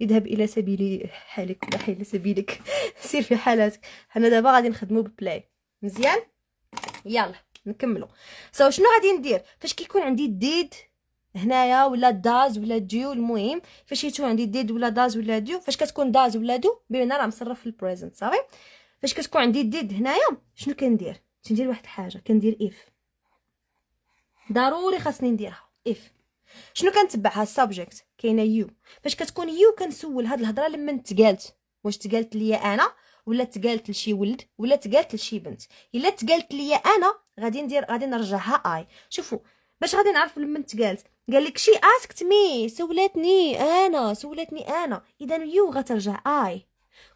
اذهب الى سبيل حالك ولا حيل سبيلك سير في حالاتك. حنا دابا غادي نخدموا ببلاي مزيان. يلا نكملوا. شنو غادي ندير فاش كيكون عندي ديد هنايا ولا داز ولا ديو؟ المهم فاش يكون عندي ديد ولا داز ولا ديو، فاش كتكون داز ولا دو بما راه مصرف في البريزنت صافي. فاش كتكون عندي ديد هنايا شنو كندير؟ تندير واحد الحاجه، كندير اف. ضروري خاصني نديرها اف. شنو كنتبعها؟ السبجكت كاينه يو. فاش كتكون يو كنسول هاد الهضره لما تقالت، واش تقالت ليا انا ولا تقالت لشي ولد ولا تقالت لشي بنت. الا تقالت ليا انا غادي نرجعها اي. شوفوا باش غادي نعرف لما تقالت. قال لك شي اسكت مي، سولتني انا، اذا يو غترجع اي.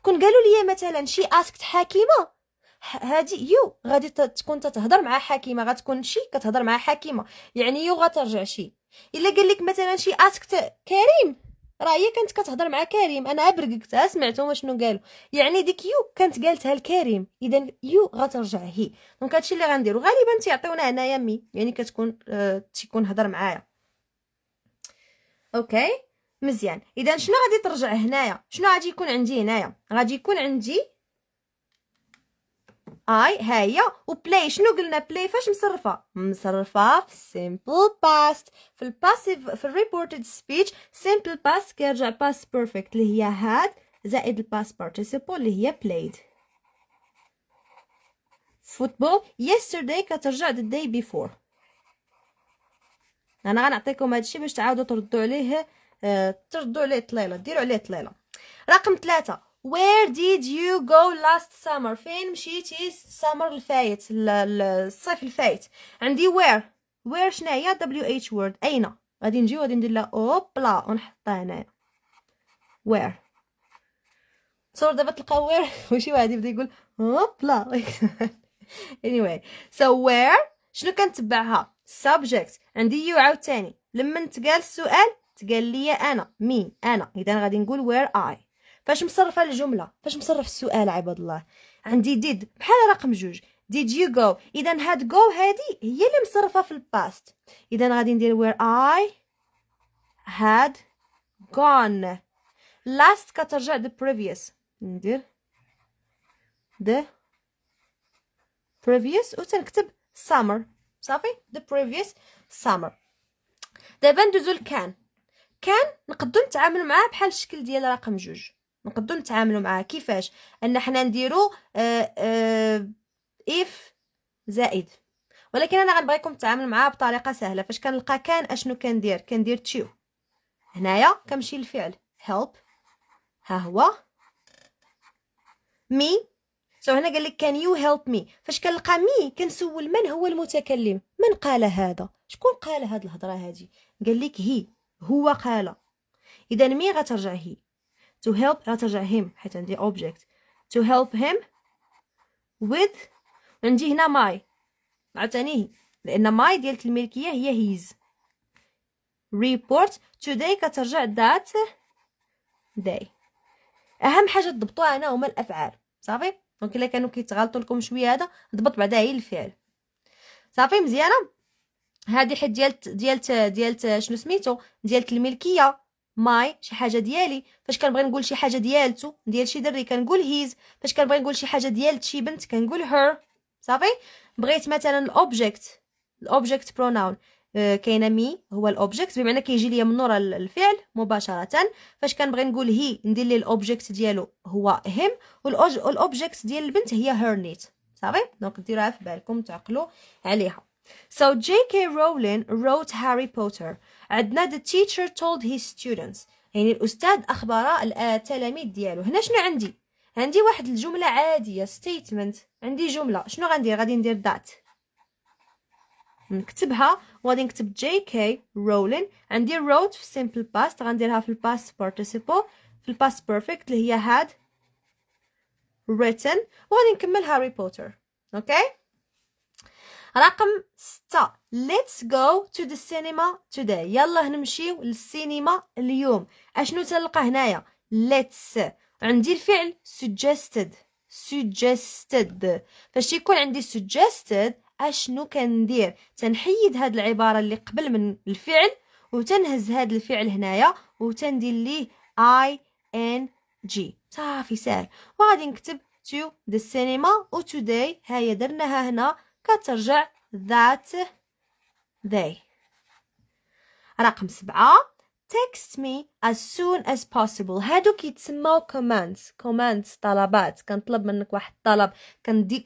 كون قالوا لي مثلا شي اسكت حكيمه، هادي يو غادي تكون تتهضر مع حكيمه، غتكون شي كتهضر مع حكيمه، يعني يو غترجع شي. الا قال لك مثلا شي اسكت كريم، راه هي كانت كتهضر مع كريم، انا برققتها سمعتهم شنو قالوا، يعني ديك يو كانت قالتها لكريم، اذا يو غترجع هي. دونك هادشي اللي غنديرو. غالبا تيعطيونا هنايا مي، يعني كتكون تيكون هضر معايا. اوكي مزيان. اذا شنو غادي ترجع هنايا؟ شنو غادي يكون عندي هنايا؟ غادي يكون عندي اي ها هي. وبلاي شنو قلنا؟ بلاي فاش مصرفه في simple past. في الباسيف في الريبورتد سبيتش simple past كيرجع past perfect اللي هي هاد زائد الباست participle اللي هي played. football yesterday كترجع the day before. انا غنعطيكم هادشي باش تعاودوا تردوا عليه، طليله، ديروا عليه طليله. رقم 3. Where did you go last summer؟ فين مشيتي السمر الفايت، الصيف الفايت؟ عندي where شنو هي؟ WH word اين. غادي نجي وغادي ندير لها اوبلا ونحطها هنايا where. صور دابا تلقاو where وشي واحد يبدا يقول اوبلا anyway so where شنو كنتبعها؟ subject. عندي you عاوتاني لما تقال السؤال تقال لي انا مين انا، اذا غادي نقول where I. فاش مصرفه الجمله؟ فاش مصرف السؤال عباد الله؟ عندي did بحال رقم 2 did you go. اذا هاد go هادي هي اللي مصرفه في الباست، اذا غادي ندير where I had gone. last كترجع the previous، ندير the previous وتنكتب summer صافي the previous summer. دابا ندوزو لكان. كان نقدو نتعاملوا معاه بحال الشكل ديال رقم 2. نقدو نتعاملوا معاه كيفاش؟ ان حنا نديرو if زائد، ولكن انا غنبغيكم تتعاملوا معاه بطريقه سهله. فاش كنلقى كان اشنو كندير to. هنايا كنمشي للفعل help، ها هو me. هنا قال لك can you help me. فاش كنلقى me كنسول من هو المتكلم، من قال هذا، شكون قال هاد الهضره هادي؟ قال لك هي، هو قال. اذا مي غترجع هي. to help غترجع him حيت عندي object. to help him with. عندي هنا my عاوتاني لان my ديالت الملكيه هي his. report today كترجع that day. اهم حاجه تضبطوها هنا هما الافعال صافي. دونك الا كانوا كيتغلطوا لكم شويه هذا ضبط بعدا هي الفعل صافي مزيانه. هذه حيت ديالت شنو سميتو ديالت الملكيه ماي شي حاجه ديالي. فاش كنبغي نقول شي حاجه ديالتو ديال شي دري كنقول هيز. فاش كنبغي نقول شي حاجه ديالت شي بنت كنقول هير صافي. بغيت مثلا الاوبجكت بروناون كاينه مي هو الاوبجكت بمعنى كيجي ليا من نور الفعل مباشره. فاش كنبغي نقول هي ندير ليه الاوبجكت ديالو هو هيم، والاوبجكت ديال البنت هي هير نيت صافي. دونك ديروها في بالكم تعقلوا عليها. So J.K. Rowling wrote Harry Potter. عندنا the teacher told his students، يعني الأستاذ أخبر التلاميذ ديالو. هنا شنو عندي واحد الجملة عادية statement. عندي جملة شنو غادي ندير that نكتبها وغادي نكتب J.K. Rowling. عندي wrote في simple past غنديرها في الباست participle في الباست perfect اللي هي had written، وغادي نكمل هاري بوتر. اوكي رقم 6 let's go to the cinema today. يلا نمشيو للسينما اليوم. اشنو تلقى هنايا؟ let's عندي الفعل suggested. فاش يكون عندي suggested اشنو كندير؟ تنحيد هاد العباره اللي قبل من الفعل وتنهز هاد الفعل هنايا وتندير ليه ing. صافي ساهل. وغادي نكتب to the cinema و today هاي درناها هنا كترجع that they. رقم 7 text me as soon as possible. هادو كيتسماو commands طلبات. كنطلب منك واحد الطلب،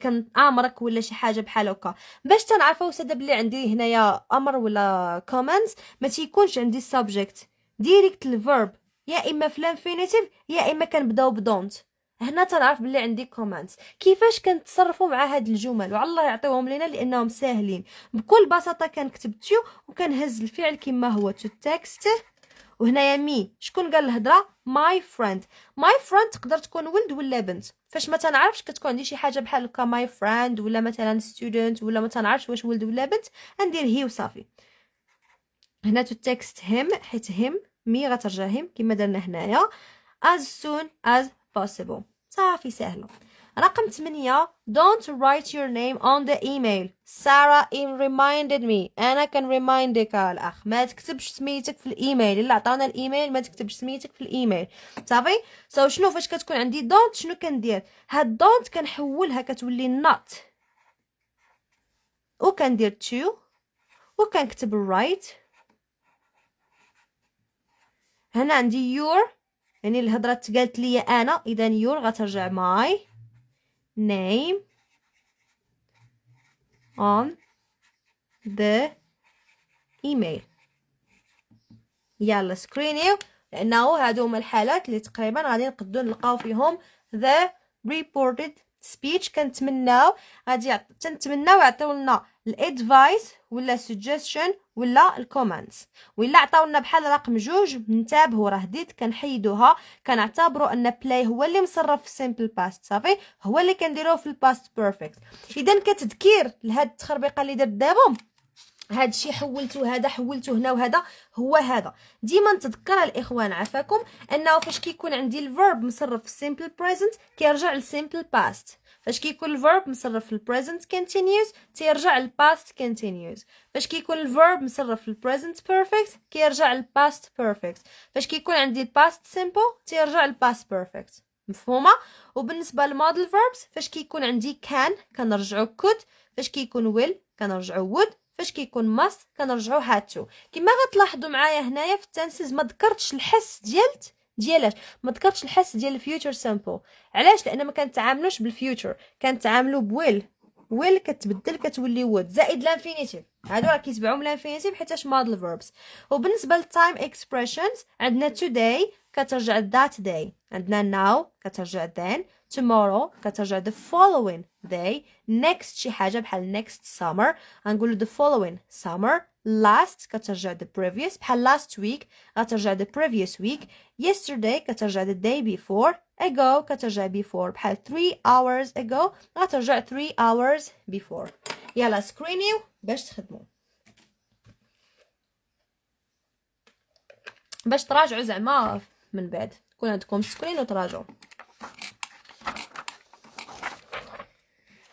كنامرك ولا شي حاجه بحال هكا. باش تنعرفوا ساده بلي عندي هنايا امر ولا commands ما تيكونش عندي subject ديريكت الفيرب، يا اما في الانفينيتيف يا اما كنبداو بدونت. هنا تنعرف بلي عندي كوماندز. كيفاش كنتصرفوا مع هاد الجمل وعلى الله يعطيهم لينا لانهم ساهلين. بكل بساطه كنكتب تو وكنهز الفعل كما هو تو تكست. وهنايا مي شكون قال الهضره؟ ماي فريند. ماي فريند تقدر تكون ولد ولا بنت. فاش ما تنعرفش كتكون عندي شي حاجه بحال هكا ماي فريند ولا مثلا ستودنت ولا ما تنعرفش واش ولد ولا بنت ندير هي وصافي. هنا تو تكست هيم حيت هيم مي غترجع هيم كما درنا هنايا as soon as possible. صافي سهله. رقم 8 don't write your name on the email. Sarah reminded me. انا كان ريمايندك الاخ ما تكتبش سميتك في الايميل. الا عطاونا الايميل ما تكتبش سميتك في الايميل. صافي. شنو فاش كتكون عندي don't شنو كندير؟ هاد don't كنحولها كتولي not وكندير to وكنكتب write. هنا عندي your يعني الهضره تقالت لي انا، اذا your غترجع my name on the email. يلا سكرينيو لانه هادو هما الحالات اللي تقريبا غادي نقدروا نلقاو فيهم the reported speech. كنتمناو غادي تنتمناو يعطيونا الادفايس ولا suggestion ولا الكومنتس. ولا عطاونا بحال رقم 2 ننتبهوا راه ديت كنحيدوها كنعتبروا ان بلاي هو اللي مصرف في سيمبل باست. صافي هو اللي كنديروه في الباست بيرفكت. اذا كتذكير لهاد التخربيقه اللي درت دابا هاد الشيء حولته هذا حولته هنا وهذا هو هذا. ديما نتذكر الاخوان عافاكم انه فاش كيكون عندي الفيرب مصرف في السيمبل بريزنت كيرجع للسيمبل باست. فاش كيكون الفيرب مصرف في البريزنت كونتينيوس تيرجع للباست كونتينيوس. فاش كيكون الفيرب مصرف في البريزنت بيرفكت كيرجع للباست بيرفكت. فاش كيكون عندي الباست سيمبل تيرجع للباست بيرفكت. مفهومه؟ وبالنسبه للموديل فيربس فاش كيكون عندي كان كنرجعو كود. فاش كيكون ويل كنرجعو وود. فاش كيكون ماست كنرجعو هاتو. كما غتلاحظوا معايا هنايا في التنسيز ما ذكرتش الحس ديالاش ما ذكرتش الحس ديال الفيوتشر سامبل. علاش؟ لان ما كنتعاملوش بالفيوتشر كنتعاملوا بويل. ويل كتبدل كتولي وود زائد لانفينيتيف. هادو راه كيتبعوا من لانفينيتيف حيتاش موديل فيربس. وبالنسبه للتايم اكسبريشنز عندنا today كترجع that day. عندنا now كترجع then. tomorrow كترجع the following day. next شي حاجه بحال next summer غنقولوا the following summer. last كترجع the previous بحال last week غترجع the previous week. yesterday كترجع the day before. ago كترجع before بحال 3 hours ago غترجع 3 hours before. يلا سكرينيو باش تخدموا باش تراجعوا زعما من بعد يكون عندكم سكرين وتراجعوا.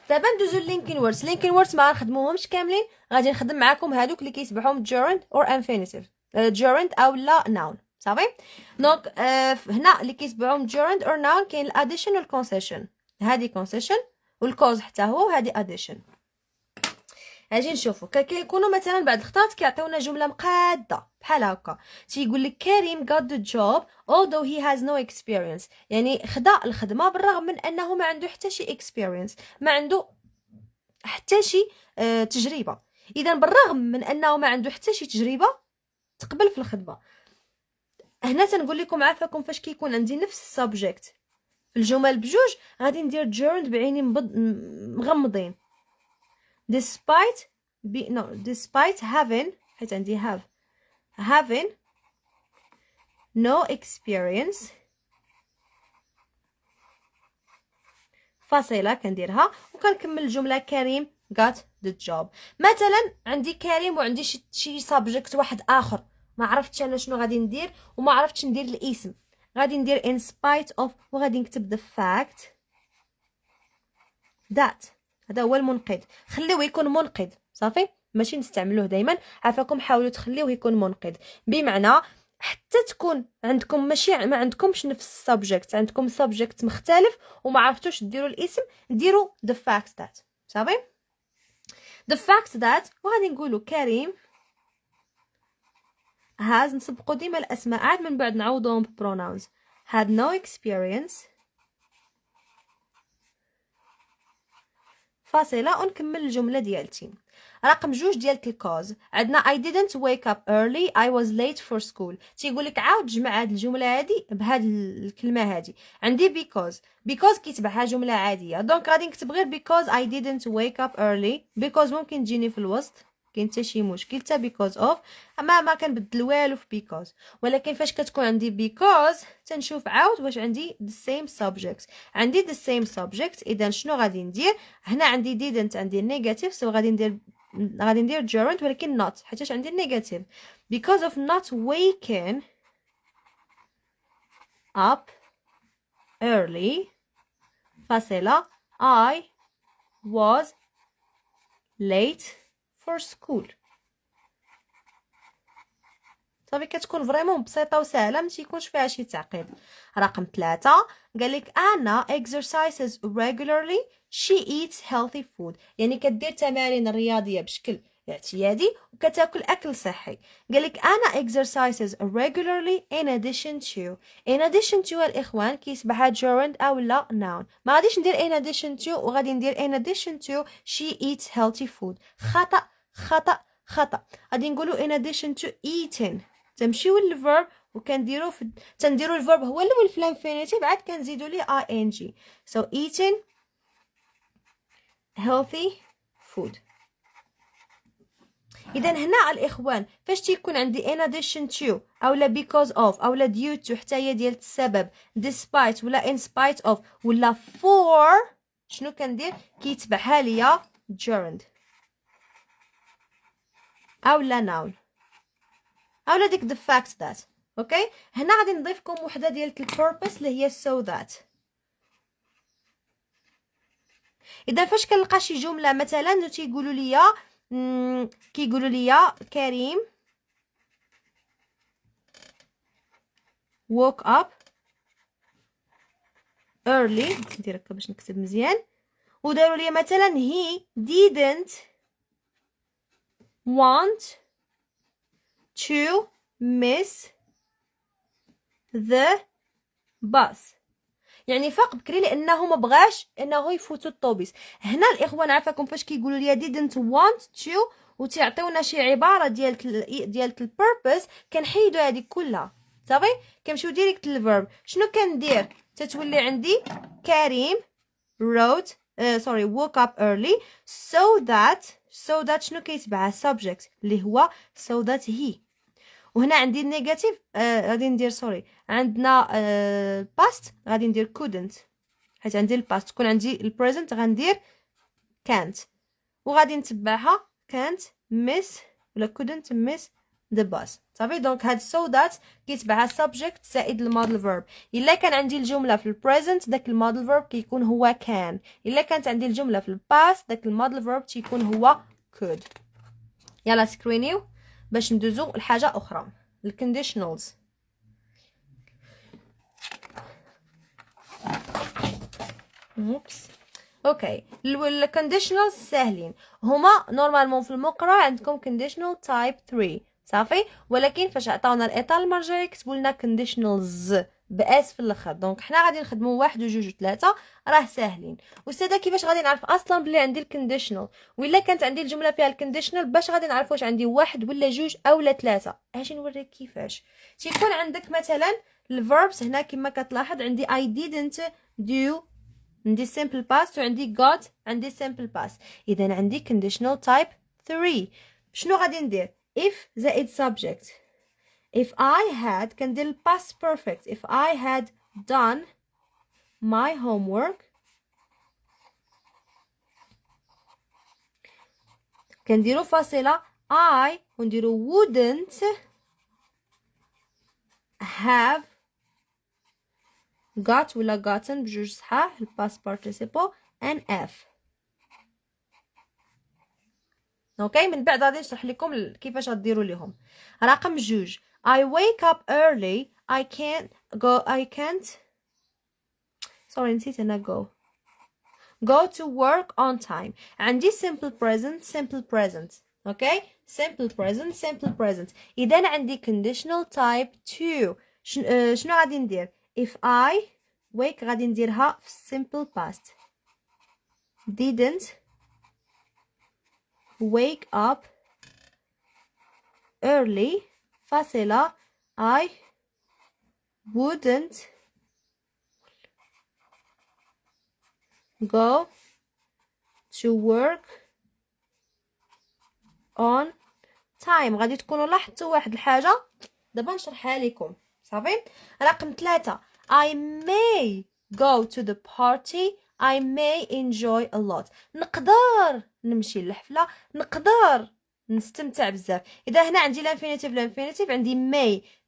دابا ندوزو لينكين ووردز. لينكين ووردز ما غنخدموهمش كاملين غادي نخدم معاكم هادوك اللي كيتبعهم gerund or infinitive. gerund او لا noun. صافي دونك هنا اللي كيتبعهم gerund or noun كاين الاديشن والكونسيشن. هادي كونسيشن والكوز حتى هو وهادي اديشن. اجي نشوفوا كيكونوا مثلا بعد الخطرات كيعطيونا جمله مقاده بحال هكا تيقول لك كريم got the job although he has no experience. يعني خدا الخدمه بالرغم من انه ما عنده حتى شي experience ما عنده حتى شي تجربه. اذا بالرغم من انه ما عنده حتى شي تجربه تقبل في الخدمه. هنا تنقول لكم عافاكم فاش كيكون عندي نفس السبجكت في الجمل بجوج غادي ندير gerund بعيني مغمضين. despite having حيت عندي having no experience فاصله كنديرها وكنكمل الجمله كريم got the job. مثلا عندي كريم وعندي شي subject واحد اخر، ما عرفتش انا شنو غادي ندير وما عرفتش ندير الاسم، غادي ندير in spite of وغادي نكتب the fact that. هذا هو المنقذ، خليوه يكون منقذ صافي، ماشي نستعملوه دائما. عافاكم حاولوا تخليوه يكون منقذ، بمعنى حتى تكون عندكم ماشي ما عندكمش نفس السبجكت، عندكم سبجكت مختلف وما عرفتوش ديروا الاسم، ديروا the fact that صافي. the fact that وغادي نقولوا كريم has، نسبقوا ديما الاسماء عاد من بعد نعوضوهم pronouns. had no experience فاصله ونكمل الجمله ديالتي. رقم 2 ديال الكوز عندنا I didn't wake up early I was late for school. تيقول لك عاود جمع هاد الجمله هادي بهاد الكلمه هادي. عندي because كيتبعها جمله عاديه، دونك غادي نكتب غير because I didn't wake up early. because ممكن تجيني في الوسط، كاين حتى شي مشكل حتى because of، اما ما كنبدل والو في because. ولكن فاش كتكون عندي because تنشوف عاود واش عندي the same subject. عندي the same subject، اذا شنو غادي ندير هنا؟ عندي didn't عندي negative، سو غادي ندير gerund ولكن not حيتاش عندي negative. because of not waking up early فاصلة I was late for school. صافي كتكون فريمون بسيطه وسهله، ما تيكونش فيها شي تعقيد. رقم 3 قال لك انا exercises regularly she eats healthy food، يعني كدير تمارين رياضيه بشكل اعتيادي وكتاكل اكل صحي. قال لك انا exercises regularly in addition to الاخوان كيسبحها gerund او لا noun. ما غاديش ندير in addition to وغادي ندير in addition to she eats healthy food. خطا غادي نقولوا in addition to eating. تمشيو للفيرب وكنديروا تنديروا الفيرب هو الاول في الانفينيتيف، عاد كنزيدوا ليه ing. so eating healthy food. اذا هنا الاخوان فاش تيكون عندي in addition to اولا because of اولا due to حتى هي ديال السبب despite ولا in spite of ولا for، شنو كندير؟ كيتبعها ليا gerund اولا noun اولا ديك the fact that. اوكي هنا غادي نضيفكم وحده ديال البوربس اللي هي so that. اذا فاش كنلقى شي جمله مثلا تيقولوا لي كيقولوا لي كريم woke up early، ندير هكا باش نكتب مزيان، وداروا لي مثلا he didn't want to miss the bus، يعني فاق بكري لانه ما بغاش انه يفوتوا الطوبيس. هنا الاخوان عافاكم فاش كيقولوا لي didn't want to وتعطيونا شي عباره ديال البيربس كنحيدوا هذه كلها صافي، كنمشيو ديريكت للفيرب. شنو كندير؟ تتولي عندي كريم wrote woke up early so that شنو كيتبعها subject اللي هو so that he. وهنا عندي النيجاتيف غادي ندير عندنا past غادي ندير couldn't، حيت عندي الباست تكون عندي البريزنت غندير can't، وغادي نتبعها can't miss ولا couldn't miss the bus صافي. دونك هاد so that كيتبعها subject زائد المودل verb. الا كان عندي الجمله في البريزنت داك المودل verb كيكون هو can، الا كانت عندي الجمله في الباست داك المودل verb تيكون هو could. يلا سكرينيو باش ندوزو لحاجه اخرى، الكونديشنالز. اوكي الكونديشنالز ساهلين، هما نورمالمون في المقرأ عندكم كونديشنال تايب 3 صافي، ولكن فاش عطاونا الاطار المرجعي كتبوا لنا كونديشنالز باس في الاخر. دونك حنا غادي نخدموا 1 و 2 و 3 راه ساهلين. واستاذه كيفاش غادي نعرف اصلا بلي عندي الكونديشنال؟ ولا كانت عندي الجمله فيها الكونديشنال باش غادي نعرف واش عندي 1 ولا 2 اولا 3؟ اجي نوريك كيفاش. تيكون عندك مثلا الفيربس هنا كما كتلاحظ عندي I didn't do، عندي simple past وعندي got، عندي simple past. اذا عندي conditional type 3. شنو غادي ندير؟ if زائد subject. if I had كندير past perfect. if I had done my homework كنديرو فاصلة I ونديرو wouldn't have got ولا gotten بجوج صحاح الباست participle ان اف. اوكي من بعد غادي نشرح لكم كيفاش غديروا ليهم. رقم جوج I wake up early I can't sorry نسيت انا go to work on time. عندي simple present اوكي simple present اذا عندي conditional type 2 شنو غادي ندير if I wake غادي نديرها في simple past didn't wake up early فاصلة I wouldn't go to work on time. غادي تكونوا لاحظتوا واحد الحاجة دابا نشرحها لكم صافي. رقم 3 I may go to the party I may enjoy a lot. نقدر نمشي للحفلة نقدر نستمتع بزاف. اذا هنا عندي الانفينيتيف عندي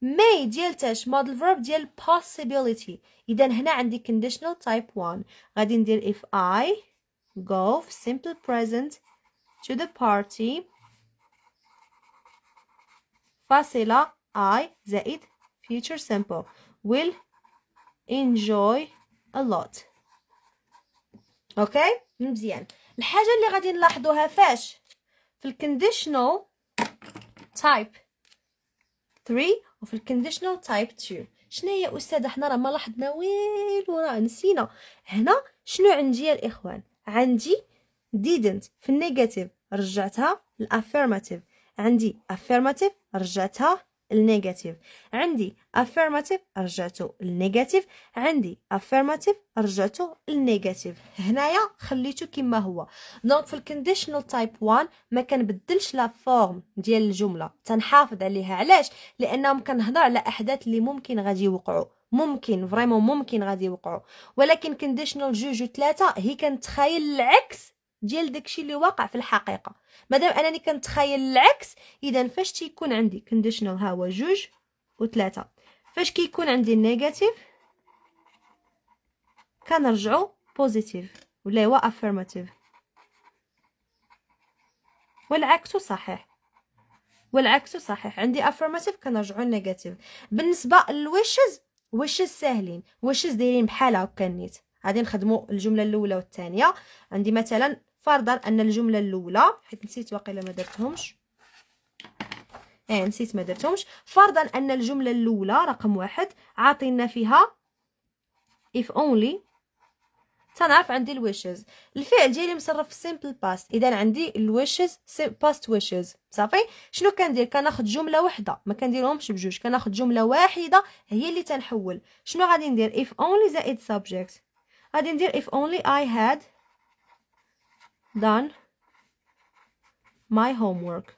may ديال تاش موديل فيرب ديال possibility. اذا هنا عندي conditional type 1 غادي ندير if I go simple present to the party فاصلة I زائد future simple will enjoy a lot. اوكي مزيان. الحاجة اللي غادي نلاحظوها فاش في الكونديشنال تايب 3 وفي الكونديشنال تايب 2 شنو هي استاذه حنا راه ما لاحظنا والو راه نسينا. هنا شنو عندي يا الاخوان عندي didn't في النيجاتيف رجعتها الافيرماتيف عندي affirmative رجعتها النيجاتيف عندي affirmative رجعته النيجاتيف عندي affirmative رجعته النيجاتيف. هنايا خليته كما هو. دونك في الكونديشنال تايب 1 ما كنبدلش لا فورم ديال الجمله تنحافظ عليها. علاش؟ لانهم كنهضر على احداث اللي ممكن غادي يوقعوا ممكن فريمون ممكن غادي يوقعوا. ولكن كونديشنال 2 و 3 هي كنتخيل العكس ديال داكشي اللي واقع في الحقيقه. مادام انني كنتخيل العكس اذا فاش تيكون عندي كونديشنال ها هو 2 و 3 فاش كيكون عندي النيجاتيف كنرجعوا بوزيتيف ولا هو افيرماتيف والعكس صحيح عندي افيرماتيف كنرجعوا النيجاتيف. بالنسبه للويشز ساهلين ويشز دايرين بحال هكا نيت. غادي نخدموا الجمله الاولى والثانيه. عندي مثلا فرضا ان الجمله الاولى حيت نسيت واقيلا ما درتهمش نسيت ما درتهمش. فرضا ان الجمله الاولى رقم 1 عاطينا فيها if only تنعرف عندي الويشز الفعل ديالي مصرف في سيمبل باست. اذا عندي الويشز باست ويشز صافي. شنو كندير كناخذ جمله واحده ما كنديرهمش بجوج كناخذ جمله واحده هي اللي تنحول. شنو غادي ندير if only زائد subject غادي ندير if only I had done my homework.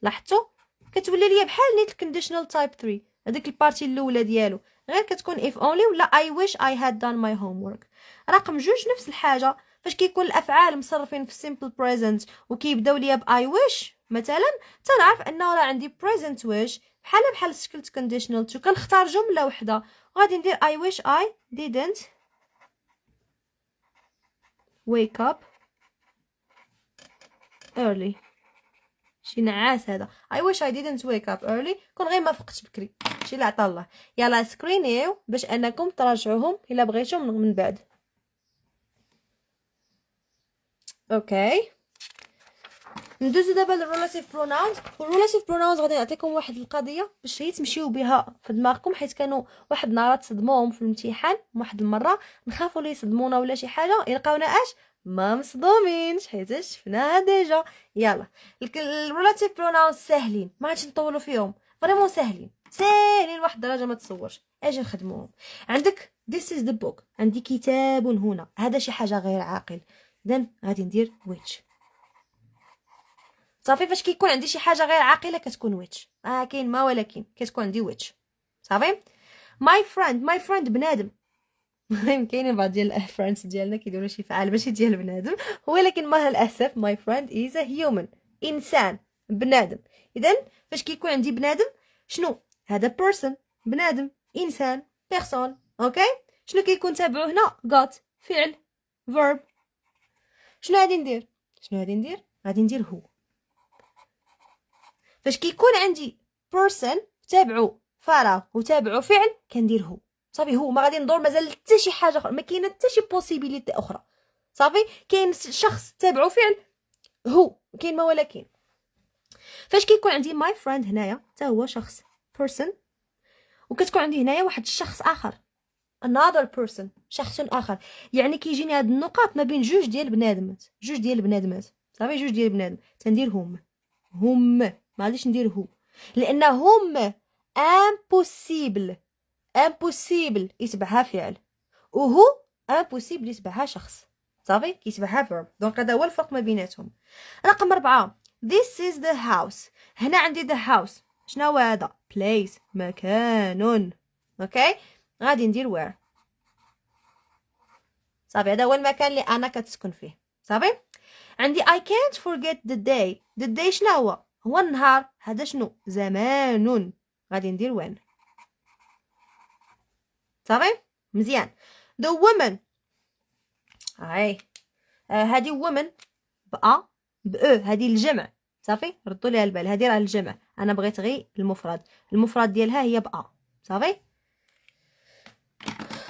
لاحظتوا كتولي ليا بحال نيت الكونديشنال تايب 3 هذيك البارتي الاولى ديالو غير كتكون if only ولا I wish I had done my homework. رقم 2 نفس الحاجه فاش كيكون الافعال مصرفين في simple present وكيبداو ليا ب I wish مثلا تنعرف انه راه عندي present wish بحال شكلت conditional 2 كنختار جمله وحده وغادي ندير I wish I didn't wake up early. شي نعاس هذا I wish I didn't wake up early كون غير ما فقتش بكري شي اللي عطا الله. يلا سكرينيو باش انكم تراجعوهم الا بغيتو من بعد. اوكي ندوزو دابا للريلاتيف بروناونز. والريلاتيف بروناونز غادي نعطيكم واحد القضيه باش هي تمشيو بها في دماغكم حيت كانوا واحد النهارات صدموهم في الامتحان واحد المره نخافوا لي يصدمونا ولا شي حاجه يلقاونا ما مصدومينش حيت شفناها ديجا. يلا الريلاتيف بروناونز ساهلين ما غاديش نطولوا فيهم فريمون ساهلين واحد الدرجه ما تصورش. اجي نخدموهم. عندك this is the book عندي كتاب هنا هذا شي حاجه غير عاقل اذا غادي ندير which صافي. فاش كيكون عندي شي حاجه غير عاقله كتكون which كاين ما ولكن كتكون عندي which صافي. my friend بنادم المهم كاينين بعض ديال الفريندز ديالنا كيديروا شي فعال ماشي ديال بنادم، ولكن مع الاسف my friend is a human، انسان، بنادم. اذا فاش كيكون عندي بنادم شنو هذا؟ person، بنادم، انسان، person. اوكي، شنو كيكون تابعو هنا؟ got، فعل، verb. شنو غادي ندير؟ غادي ندير هو. فاش كيكون عندي person تابعو فراغ وتابعو فعل كندير هو. صافي، هو. ما غادي ندور مازال حتى شي حاجه اخرى، ما كاينه حتى شي بوسيبيليتي اخرى. صافي، كاين شخص تابعو فعل هو، كاين ما ولا كاين. فاش كيكون عندي my friend هنايا حتى هو شخص person، وكتكون عندي هنايا واحد الشخص اخر another person، شخص اخر. يعني كيجيني هاد النقاط ما بين جوج ديال البنادمات. صافي، جوج ديال البنادم تندير هم. ما غاديش ندير هو، لان هم امبوسيبل يتبعها فعل، وهو امبوسيبل يتبعها شخص. صافي، كيتبعها verb. دونك هذا هو الفرق ما بيناتهم. رقم 4 this is the house. هنا عندي the house، شنو هو هذا؟ place، مكان. اوكي، غادي ندير where. صافي، هذا هو المكان اللي انا كتسكن فيه. صافي، عندي I can't forget the day. the day شنو هو النهار. هذا شنو؟ زمان. غادي ندير when. صافي، مزيان. the woman، هاي هذه woman بأ هذه الجمع. صافي، ردوا ليها البال، هذه راه الجمع، انا بغيت غير المفرد ديالها هي بأ. صافي،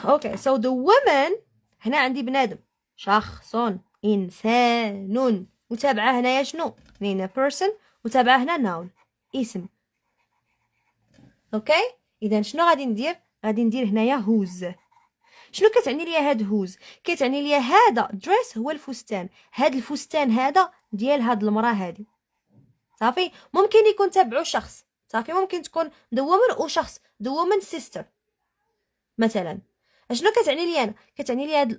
اوكي. so the woman هنا عندي بنادم، شخص، انسان، وتابعه هنايا شنو؟ هنا person، وتابعه هنا noun، اسم. اوكي، اذا شنو غادي ندير؟ غادي ندير هنايا whose. شنو كتعني ليا هاد whose؟ كتعني ليا هذا dress هو الفستان، هاد الفستان هذا ديال هاد المراه هادي. صافي، ممكن يكون تابعو شخص. صافي، ممكن تكون the woman وشخص the woman sister مثلا. شنو كتعني لي انا؟ كتعني لي هاد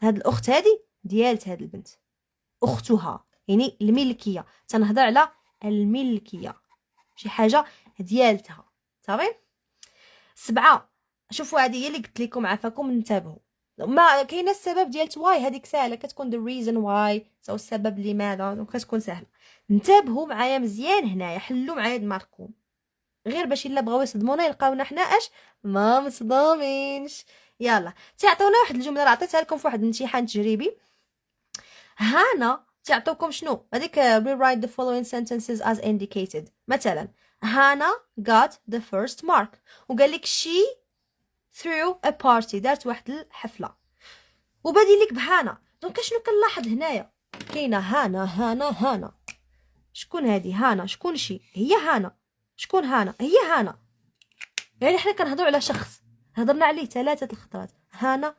الاخت هادي ديالت هاد البنت، اختها، يعني الملكيه. تنهضر على الملكيه، شي حاجه ديالتها. صافي. 7 شوفوا هذه هي اللي قلت لكم، عافاكم انتبهوا. ما كاينه السبب ديال واي، هذيك سهله، كتكون the reason why، سو السبب لماذا، كتكون سهله. انتبهوا معايا مزيان هنايا، حلوا معايا دماغكم، غير باش الا بغاو يصدمونا يلقاونا حنا ما مصدومينش. يلا، تعطونا واحد الجمله راه عطيتها لكم في واحد الامتحان تجريبي. هانا تعطوكم شنو هذيك rewrite the following sentences as indicated. مثلا هانا got the first mark، وقال لك she threw a party، دارت واحد الحفله، وبادي لك بهانا. دونك شنو كنلاحظ هنايا؟ كاينه هانا. شكون هذه هانا؟ شكون شي؟ هي هانا. شكون هانا؟ هي هانا. يعني حنا كنهضروا على شخص هضرنا عليه 3 الخطرات، هانا.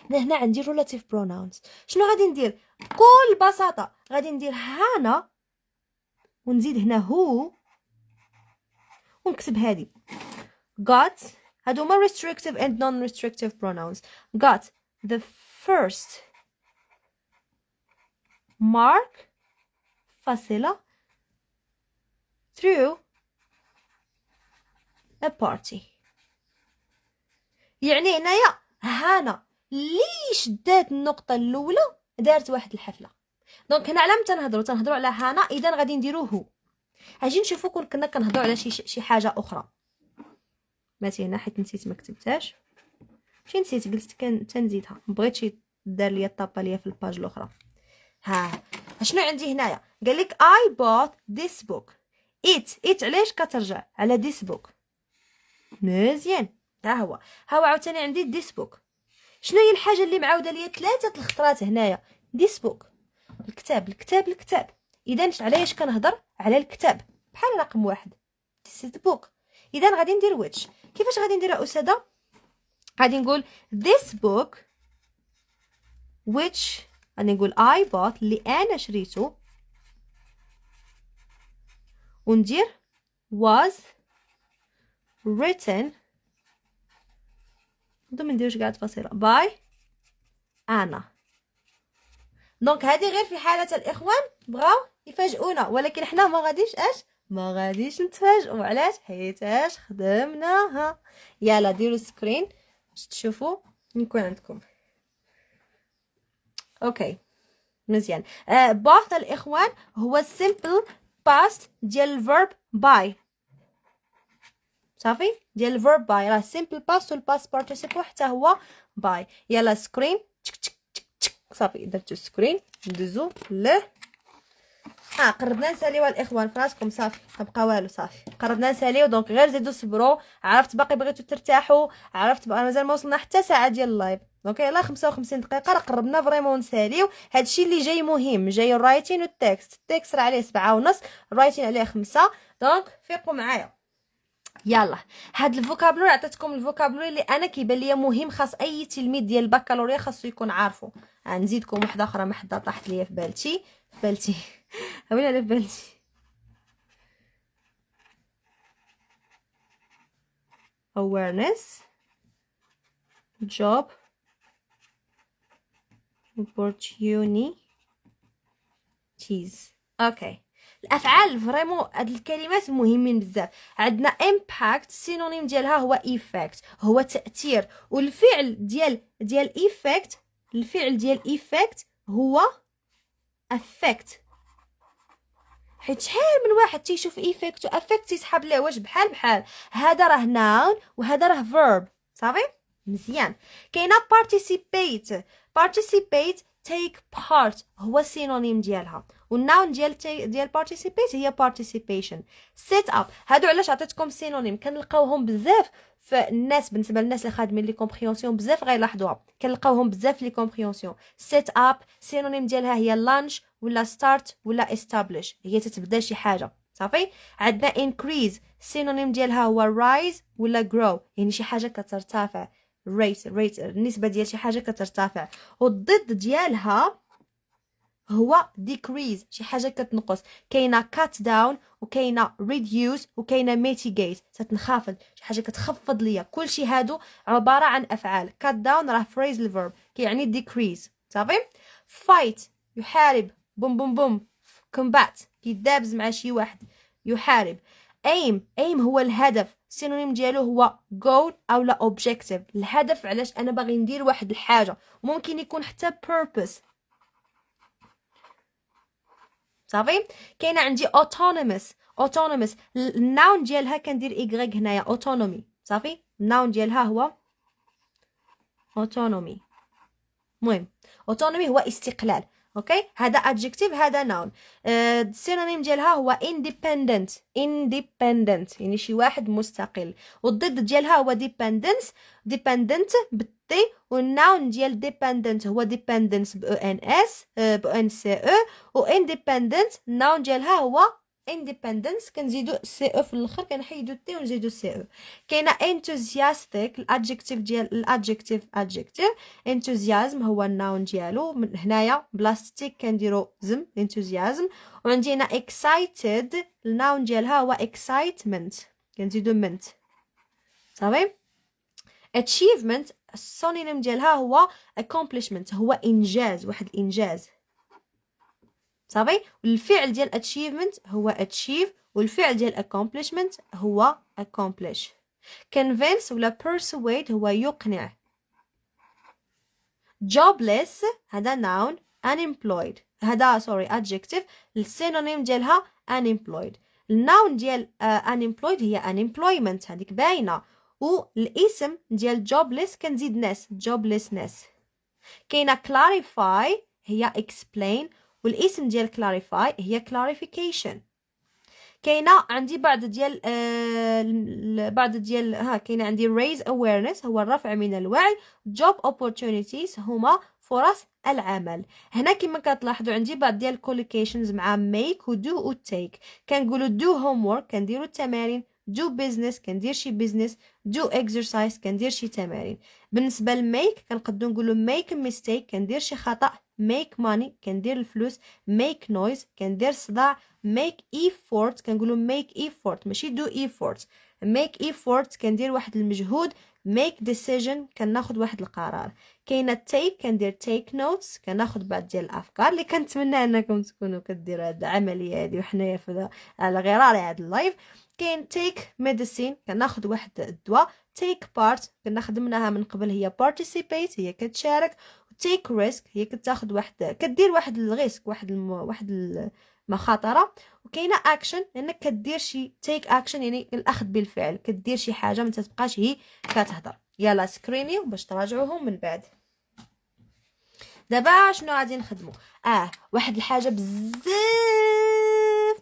هنا عندي relative pronouns. شنو غادي ندير؟ بكل بساطه غادي ندير هانا ونزيد هنا هو ونكتب هذه got. هادو هما restrictive and non-restrictive pronouns. got the first mark فاصلة through a party. يعني هنايا هانا ليش دات النقطة الأولى دارت واحد الحفلة. دونك هنا على تنهضروا على هانا، إذا غادي نديرو هو. اجي نشوفو كنا كنهضروا على شي حاجة أخرى. ماشي هنا حيت نسيت ما كتبتهاش، نسيت جلست تنزيدها، مبغيتش دار ليا الطابة ليا في الباج الأخرى. ها شنو عندي هنايا؟ قال لك I bought this book. it علاش كترجع على this book؟ مزيان، ها هو عاوتاني عندي this book. شنو هي الحاجه اللي معاوده ليا 3 الخطرات هنايا؟ this book، الكتاب. اذا علاش كنهضر على الكتاب؟ بحال رقم 1 this is the book. اذا غادي ندير which. كيفاش غادي نديرها استاذه؟ غادي نقول this book which، غادي نقول I bought اللي انا شريته، وندير was written، بدون ما نديروش قاعد فاصله، by انا. دونك هذه غير في حاله الاخوان بغاو يفاجئونا، ولكن حنا ما غاديش ما غاديش نتفاجئوا. علاش؟ حيتاش خدمناها. يلا ديروا سكرين باش تشوفوا نكون عندكم. اوكي مزيان. بعض الاخوان هو simple past ديال الverb by. صافي ديال الverb by راه simple past والpast participle حتى هو by. يلا سكرين تك تك تك تك. صافي درتو سكرين ندوزو له. قربنا نساليو الاخوان فراسكم. صافي ما بقى والو. صافي قربنا نساليو. دونك غير زيدوا صبروا. عرفت باقي بغيتو ترتاحوا. عرفت مازال ما وصلنا حتى ساعه ديال اللايف. دونك يلا 55 دقيقه راه قربنا فريمون نساليو. هادشي اللي جاي مهم. جاي الرايتين والتكست. التكست راه عليه 7:30 الرايتين عليه 5. دونك فيقوا معايا. يلا هاد الفوكابلوري عطيتكم الفوكابلوري اللي انا كيبان ليا مهم. خاص اي تلميذ ديال البكالوريا خاصو يكون عارفه. نزيدكم وحده اخرى ما حدا طاحت ليا في بالتي وين على بالتي. awareness job opportunities. اوكي الافعال فريمون هاد الكلمات مهمين بزاف. عندنا impact السينونيم ديالها هو effect هو تاثير. والفعل ديال effect الفعل ديال effect هو affect. حيت شحال من واحد تيشوف effect و affect تيسحب ليه واش بحال هذا راه noun وهذا راه verb. صافي مزيان. كاينه participate take part هو السينونيم ديالها. والناون ديال participate هي participation. set up هادو علاش عطيتكم سينونيم كنلقاوهم بزاف فالناس. بالنسبه للناس اللي خادمين لي كومبريونسيون بزاف غيلاحظوها كنلقاوهم بزاف لي كومبريونسيون. set up سينونيم ديالها هي launch ولا start ولا establish هي تتبدا شي حاجه. صافي. عندنا increase السينونيم ديالها هو rise ولا grow يعني شي حاجه كترتفع. rate النسبه ديال شي حاجه كترتفع. والضد ديالها هو decrease شي حاجه كتنقص. كاينه cut down وكاينه reduce وكاينه mitigate تتنخفض شي حاجه كتخفض ليا. كلشي هادو عباره عن افعال. cut down راه phrasal verb كيعني decrease. صافي. fight يحارب. بوم بوم بوم. combat كيدابز مع شي واحد يحارب. aim هو الهدف السينونيم ديالو هو goal او لا objective. الهدف علاش انا باغي ندير واحد الحاجه. وممكن يكون حتى purpose. صافي. كاينه عندي autonomous الناون ديالها كندير y هنايا autonomy. صافي الناون ديالها هو autonomy. المهم autonomy هو استقلال. اوكي هذا adjective هذا noun. السينونيم ديالها هو independent يعني شي واحد مستقل. والضد ديالها هو dependent بالتي. والناون ديال dependent هو dependence ب NCE و independent الناون ديالها هو independence كنزيدو CE في الاخر كنحيدو تي ونزيدو CE. كاينه enthusiastic الادجكتيف ديال adjective enthusiasm هو الناون ديالو. من هنايا بلاستيك كنديرو زم enthusiasm. وعندنا excited الناون ديالها هو excitement كنزيدو ment. صافي. achievement السونينيم ديالها هو accomplishment هو انجاز واحد الانجاز. صافي. والفعل ديال achievement هو achieve والفعل ديال accomplishment هو accomplish. convince ولا persuade هو يقنع. jobless هذا noun. unemployed هذا adjective السينونيم ديالها unemployed. الناون ديال unemployed هي unemployment هذيك باينه. والاسم ديال jobless كنزيد ناس joblessness. كاينه clarify هي explain والاسم ديال clarify هي clarification. كاينه عندي بعض ديال كاينه عندي raise awareness هو الرفع من الوعي. job opportunities هما فرص العمل. هنا كما كتلاحظوا عندي بعض ديال collocations مع make و do و take. كنقولوا do homework كنديروا التمارين. do business كندير شي business. do exercise كندير شي تمارين. بالنسبه لميك كنقدروا نقولوا make mistake كندير شي خطا. make money كندير الفلوس. make noise كندير صداع. make effort كنقولوا make effort ماشي do effort. make effort كندير واحد المجهود، make decision كناخد واحد القرار. كاينه take كندير take notes كناخد بعض ديال الافكار اللي كنتمنى انكم تكونوا كديروا هاد العمليه هذه وحنايا على غرار هاد اللايف. كاين take medicine كناخد واحد الدواء. take part كنا خدمناها من قبل هي participate هي كتشارك. take risk هي كتاخد واحد كدير واحد الريسك واحد المخاطره. وكاينه action انك كدير شي take action يعني الاخذ بالفعل كدير شي حاجه ما تبقاش هي كتهضر. يلا سكرينيو باش تراجعوهم من بعد. دابا شنو غادي نخدموا؟ واحد الحاجه بزاف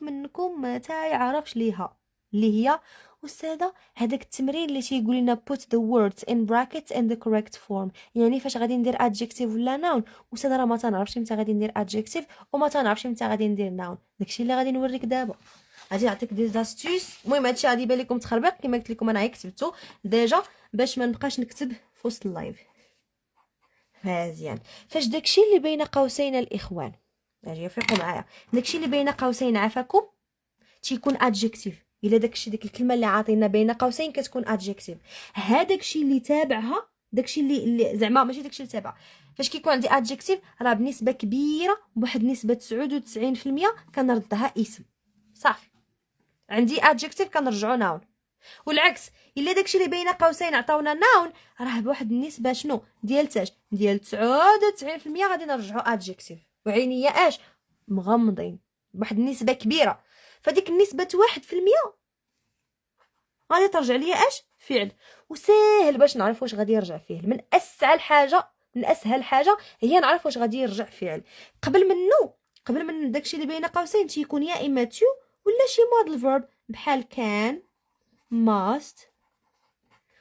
منكم ما تعرفش ليها اللي هي استاذه هذاك التمرين اللي تيقول لنا put the words in brackets in the correct form. يعني فاش غادي ندير adjective ولا noun استاذه راه ما تنعرفش متى غادي ندير adjective وما تنعرفش متى غادي ندير noun. داكشي اللي غادي نوريك دابا. غادي نعطيك دي زاستوس. المهم هادشي غادي يبان لكم تخربيق كما قلت لكم انا كتبته ديجا باش ما نبقاش نكتب في وسط اللايف. مزيان. فاش داكشي اللي بين قوسين الاخوان اجي فيقوا معايا داكشي اللي بين قوسين عفاكم تيكون adjective. الا داكشي ديك الكلمه اللي عاطينا بين قوسين كتكون adjective. هذاك الشيء اللي تابعها داكشي اللي زعما ماشي داكشي اللي تابع. فاش كيكون عندي adjective راه بنسبه كبيره بواحد النسبه 99% كنردها اسم صافي. عندي adjective كنرجعو noun. والعكس الا داكشي اللي بين قوسين عطاونا noun راه بواحد النسبه شنو ديال 99% غادي نرجعو adjective. وعينيا مغمضين بواحد النسبه كبيره. فديك النسبه 1% غادي ترجع ليا فعل. وسهل باش نعرف واش غادي يرجع فيه. من اسهل حاجه هي نعرف واش غادي يرجع فعل. قبل من داكشي اللي بين قوسين تيكون يا اما تو ولا شي موديل فيرب بحال كان must.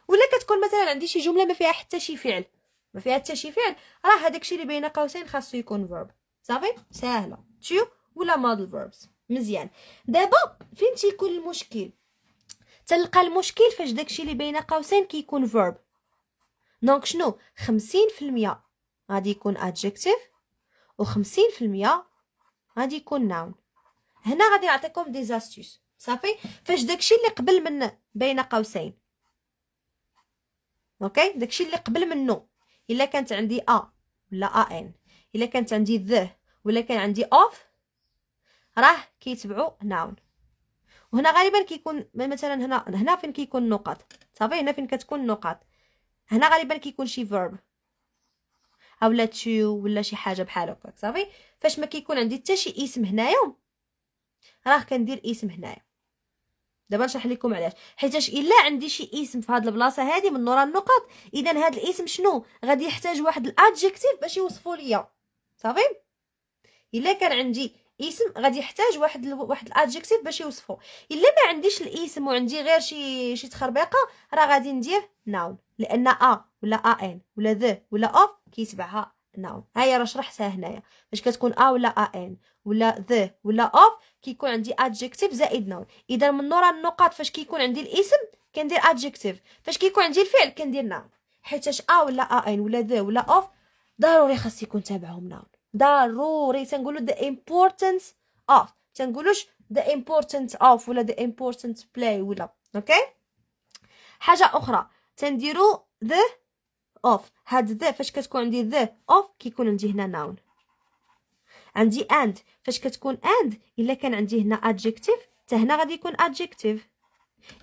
ولا كتكون مثلا عندي شي جمله ما فيها حتى شي فعل راه هذاك الشيء اللي بين قوسين خاصو يكون فيرب صافي. سهله تو ولا موديل فيربس. مزيان. دابا فين تيكون المشكل؟ تلقى المشكل فاش داكشي اللي بين قوسين كيكون فيرب. دونك شنو 50% غادي يكون adjective و50% غادي يكون noun. هنا غادي نعطيكم دي زاستوس صافي. فاش داكشي اللي قبل من بين قوسين اوكي داكشي اللي قبل منه الا كانت عندي ولا ان الا كانت عندي ذ ولا كان عندي اوف راه كيتبعوا noun. وهنا غالبا كيكون مثلا هنا فين كيكون نقط صافي. هنا فين كتكون نقط هنا غالبا كيكون شي verb اولا تو ولا شي حاجه بحال هكاك صافي. فاش ما كيكون عندي حتى شي اسم هنايا راه كندير اسم هنايا. دابا نشرح لكم علاش. حيتاش الا عندي شي اسم في هاد البلاصه هادي من نورا النقط اذا هاد الاسم شنو غادي يحتاج واحد الادجكتيف باش يوصفوا ليا صافي. الا كان عندي اسم غادي يحتاج واحد الادجكتيف باش يوصفه. الا ما عنديش الاسم وعندي غير شي تخربيقه راه غادي ندير noun لان ولا ان ولا ذ ولا اوف كيتبعها noun. هيا راه شرحتها هنايا. فاش كتكون ولا ان ولا ذ ولا اوف كيكون عندي adjective زائد noun. اذا من نورا النقاط فاش كيكون عندي الاسم كندير adjective. فاش كيكون عندي الفعل كندير noun. حيتاش ولا ان ولا ذ ولا اوف ضروري خاص يكون تابعهم noun. ضروري تنقولوا the importance of تنقولوش the importance of ولا the important play ولا اوكي. حاجه اخرى تنديروا the of. هاد the فاش كتكون عندي the of كيكون عندي هنا noun. عندي and فاش كتكون and الا كان عندي هنا adjective حتى هنا غادي يكون adjective.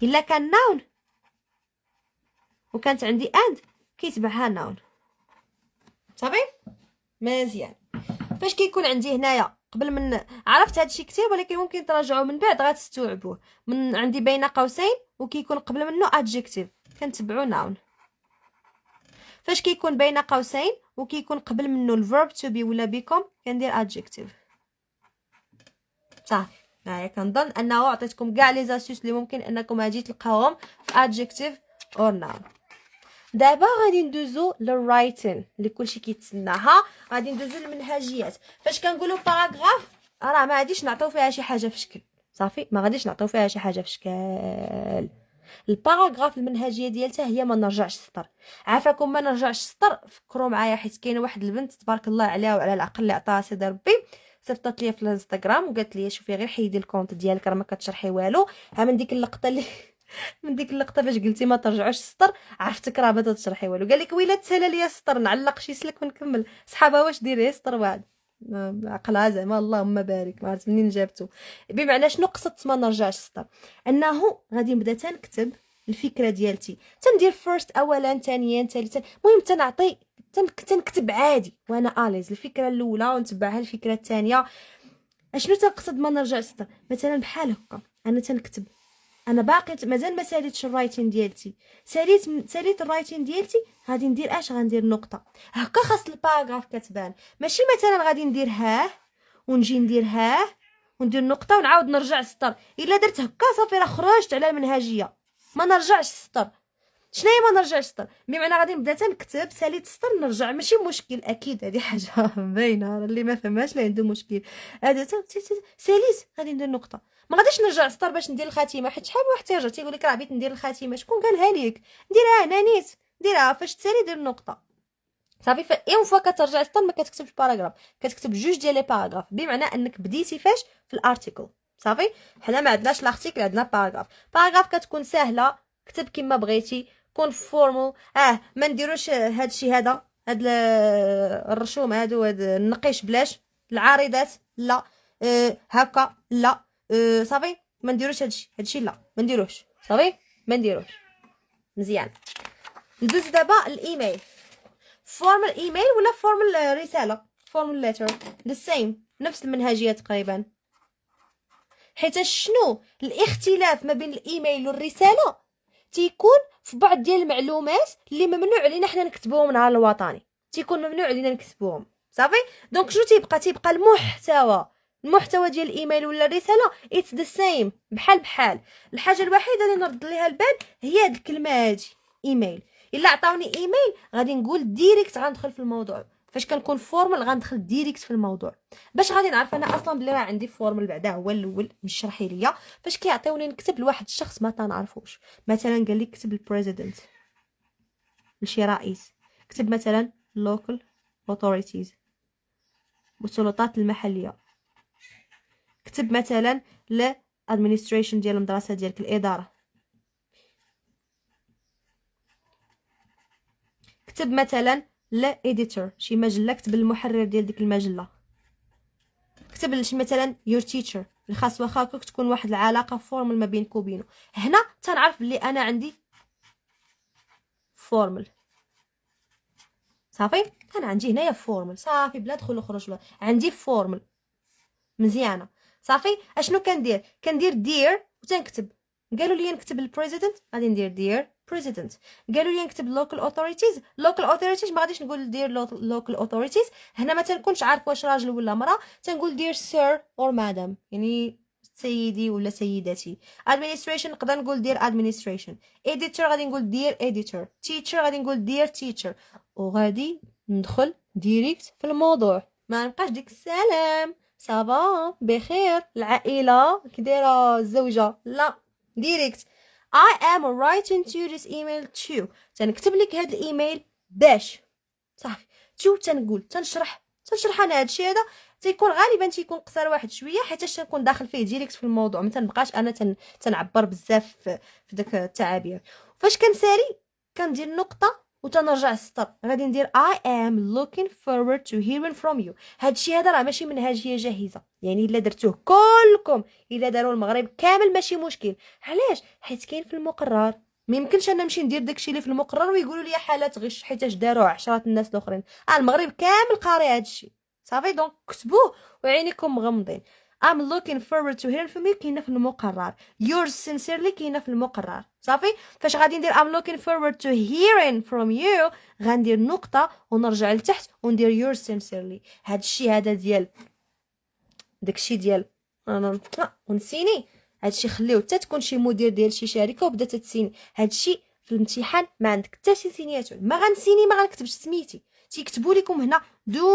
الا كان noun وكانت عندي and كيتبعها noun صافي. مزيان. فاش كيكون عندي هنايا قبل من عرفت هادشي كثير ولكن ممكن تراجعوا من بعد غتستوعبوه. من عندي بين قوسين وكيكون قبل منه adjective كنتبعوا noun. فاش كيكون بين قوسين وكيكون قبل منه الverb to be ولا become كندير adjective صافي. هاي كنظن انه عطيتكم كاع لي زاسوس اللي ممكن انكم غادي تلقاوهم في adjective or noun. دابا غادي ندوزو للرايتين اللي كلشي كيتسناها. غادي ندوزو للمنهجيات. فاش كنقولوا باراغراف راه ما غاديش نعطيو فيها شي حاجه في شكل صافي. ما غاديش نعطيو فيها شي حاجه في شكل. الباراغراف المنهجيه ديالتها هي ما نرجعش سطر. عافاكم ما نرجعش سطر. فكروا معايا حيت كاينه واحد البنت تبارك الله عليها وعلى العقل اللي عطاها سيدي ربي صيفطت لي في الانستغرام وقالت لي شوفي غير حيدي الكونت ديالك راه ما كتشرحي والو. ها من ديك اللقطه اللي من ديك اللقطه فاش قلتي ما ترجعوش السطر، عرفتك راه بدا تشرحي والو. قال لك ويلا تسالى ليا السطر نعلق شي سلك ونكمل. صحابها واش ديري سطر واحد عقلها زعما اللهم بارك، ما عرفت منين جابتو. بمعنى شنو قصدت ما نرجعش السطر؟ انه غادي نبدا تنكتب الفكره ديالتي، تندير فيرست اولا ثانيا ثالثا، المهم تنعطي تنكتب عادي وانا اليز الفكره الاولى ونتبعها الفكره الثانيه. اشنو تنقصد ما نرجع السطر؟ مثلا بحال هكا انا تنكتب، انا باقي مازال ما ساليتش الرايتين ديالتي، ساليت الرايتين ديالتي، غادي ندير اش؟ غندير نقطه هكا خاص الباراغراف كتبان. ماشي مثلا غادي ندير هاه ونجي ندير هاه وندير نقطه ونعاود نرجع السطر. الا درت هكا صافي راه خرجت على المنهجيه، ما نرجعش السطر. شنو هي ما نرجعش السطر؟ بمعنى غادي نبدا تنكتب ساليت السطر نرجع، ماشي مشكل اكيد، هذه حاجه باينه اللي ما فهمهاش لا عنده مشكل. هذا ساليت غادي ندير نقطه، ما غاديش نرجع السطر باش ندير الخاتمه، حيت شحال من واحد تيرجع تيقول لك راه بغيت ندير الخاتمه، شكون قالها لك؟ ديرها انا نيت، ديرها فاش تسالي دير النقطه صافي. اون فوا كترجع السطر ما كتكتبش باراغراف، كتكتب جوج ديال لي باراغراف، بمعنى انك بديتي فاش في الارتيكل صافي. حنا ما عندناش لارتيكل، عندنا باراغراف. باراغراف كتكون سهله، كتب كما بغيتي، كون فورمال. ما نديروش هادشي هذا، هاد الرشوم هادو، هاد النقيش بلاش، العارضات لا، هكا لا، صافي ما نديروش هادشي لا ما نديروش صافي، ما نديروش مزيان. ندوز دابا الايميل. فورمال ايميل ولا فورمال رساله، فورمال ليتر ذا سيم، نفس المنهجيه تقريبا. حيت شنو الاختلاف ما بين الايميل والرساله؟ تيكون في بعض ديال المعلومات اللي ممنوع علينا حنا نكتبوهم نهار الوطني، تيكون ممنوع علينا نكتبوهم صافي. دونك شنو تيبقى المحتوى ديال الايميل ولا الرساله اتس ذا سيم، بحال. الحاجه الوحيده اللي نرد ليها البال هي هاد الكلمه هادي ايميل. الا عطاوني ايميل غادي نقول ديريكت غندخل في الموضوع، فاش كنكون فورمال غندخل ديريكت في الموضوع. باش غادي نعرف انا اصلا بلي راه عندي فورمال بعدا هو الاول، مش شرحي ليا. فاش كيعطيوني نكتب لواحد الشخص ما تنعرفوش، مثلا قال لي كتب البريزيدنت لشي رئيس، كتب مثلا local authorities والسلطات المحليه، كتب مثلا ل administration ديال المدرسه ديالك الاداره، كتب مثلا ل editor شي مجله، كتب المحرر ديال ديك المجله، كتب شي مثلا your teacher اللي خاص واخا تكون واحد العلاقه فورمال ما بينك وبينه. هنا تنعرف بلي انا عندي فورمال صافي، انا عندي هنايا فورمال صافي بلا دخل وخرج، عندي فورمال مزيانه صافي. اشنو كندير دير وتنكتب. قالوا لي نكتب البريزيدنت غادي ندير دير بريزيدنت، قالوا لي نكتب لوكال اوثوريتيز ما غاديش نقول دير لوكال اوثوريتيز، هنا ما تنكونش عارف واش راجل ولا مراه، تنقول دير سير اور مادام، يعني سيدي ولا سيدتي. administration نقدر نقول دير administration. editor غادي نقول دير editor. teacher غادي نقول دير teacher. وغادي ندخل ديريكت في الموضوع، ما نبقاش ديك السلام صافا بخير العائله كدايره الزوجه، لا ديريكت. I am writing to this email to، تنكتب لك هذا الايميل باش صافي تو تنقول تنشرح انا هادشي هذا. تيكون غالبا تيكون قصير واحد شويه حيت تنكون داخل فيه ديريكت في الموضوع، ما تنبقاش انا تنعبر بزاف في داك التعابير. فاش كنسالي كندير نقطه وتنرجع السطر، غادي ندير I am looking forward to hearing from you. هادشي هذا راه ماشي منهجيه جاهزه، يعني الا درتوه كلكم، الا داروا المغرب كامل ماشي مشكل. علاش؟ حيت كاين في المقرر، ما يمكنش انا نمشي ندير داكشي اللي في المقرر ويقولوا لي حالات غش حيتاش داروه عشرات الناس الاخرين. المغرب كامل قاري هادشي صافي. دونك كتبوه وعينيكم مغمضين. I'm looking forward to hearing from you كاينه في المقرر، yours sincerely كاينه في المقرر صافي. فاش غادي ندير I'm looking forward to hearing from you غندير نقطه ونرجع لتحت وندير yours sincerely. هادشي هذا ديال داكشي ديال ونسيني، هادشي خليوه حتى تكون شي مدير ديال شي شركه وبدا تتسيني. هادشي في الامتحان ما عندك حتى شي سينياتور، ما غنسيني ما غنكتبش سميتي. تيكتبوا لكم هنا do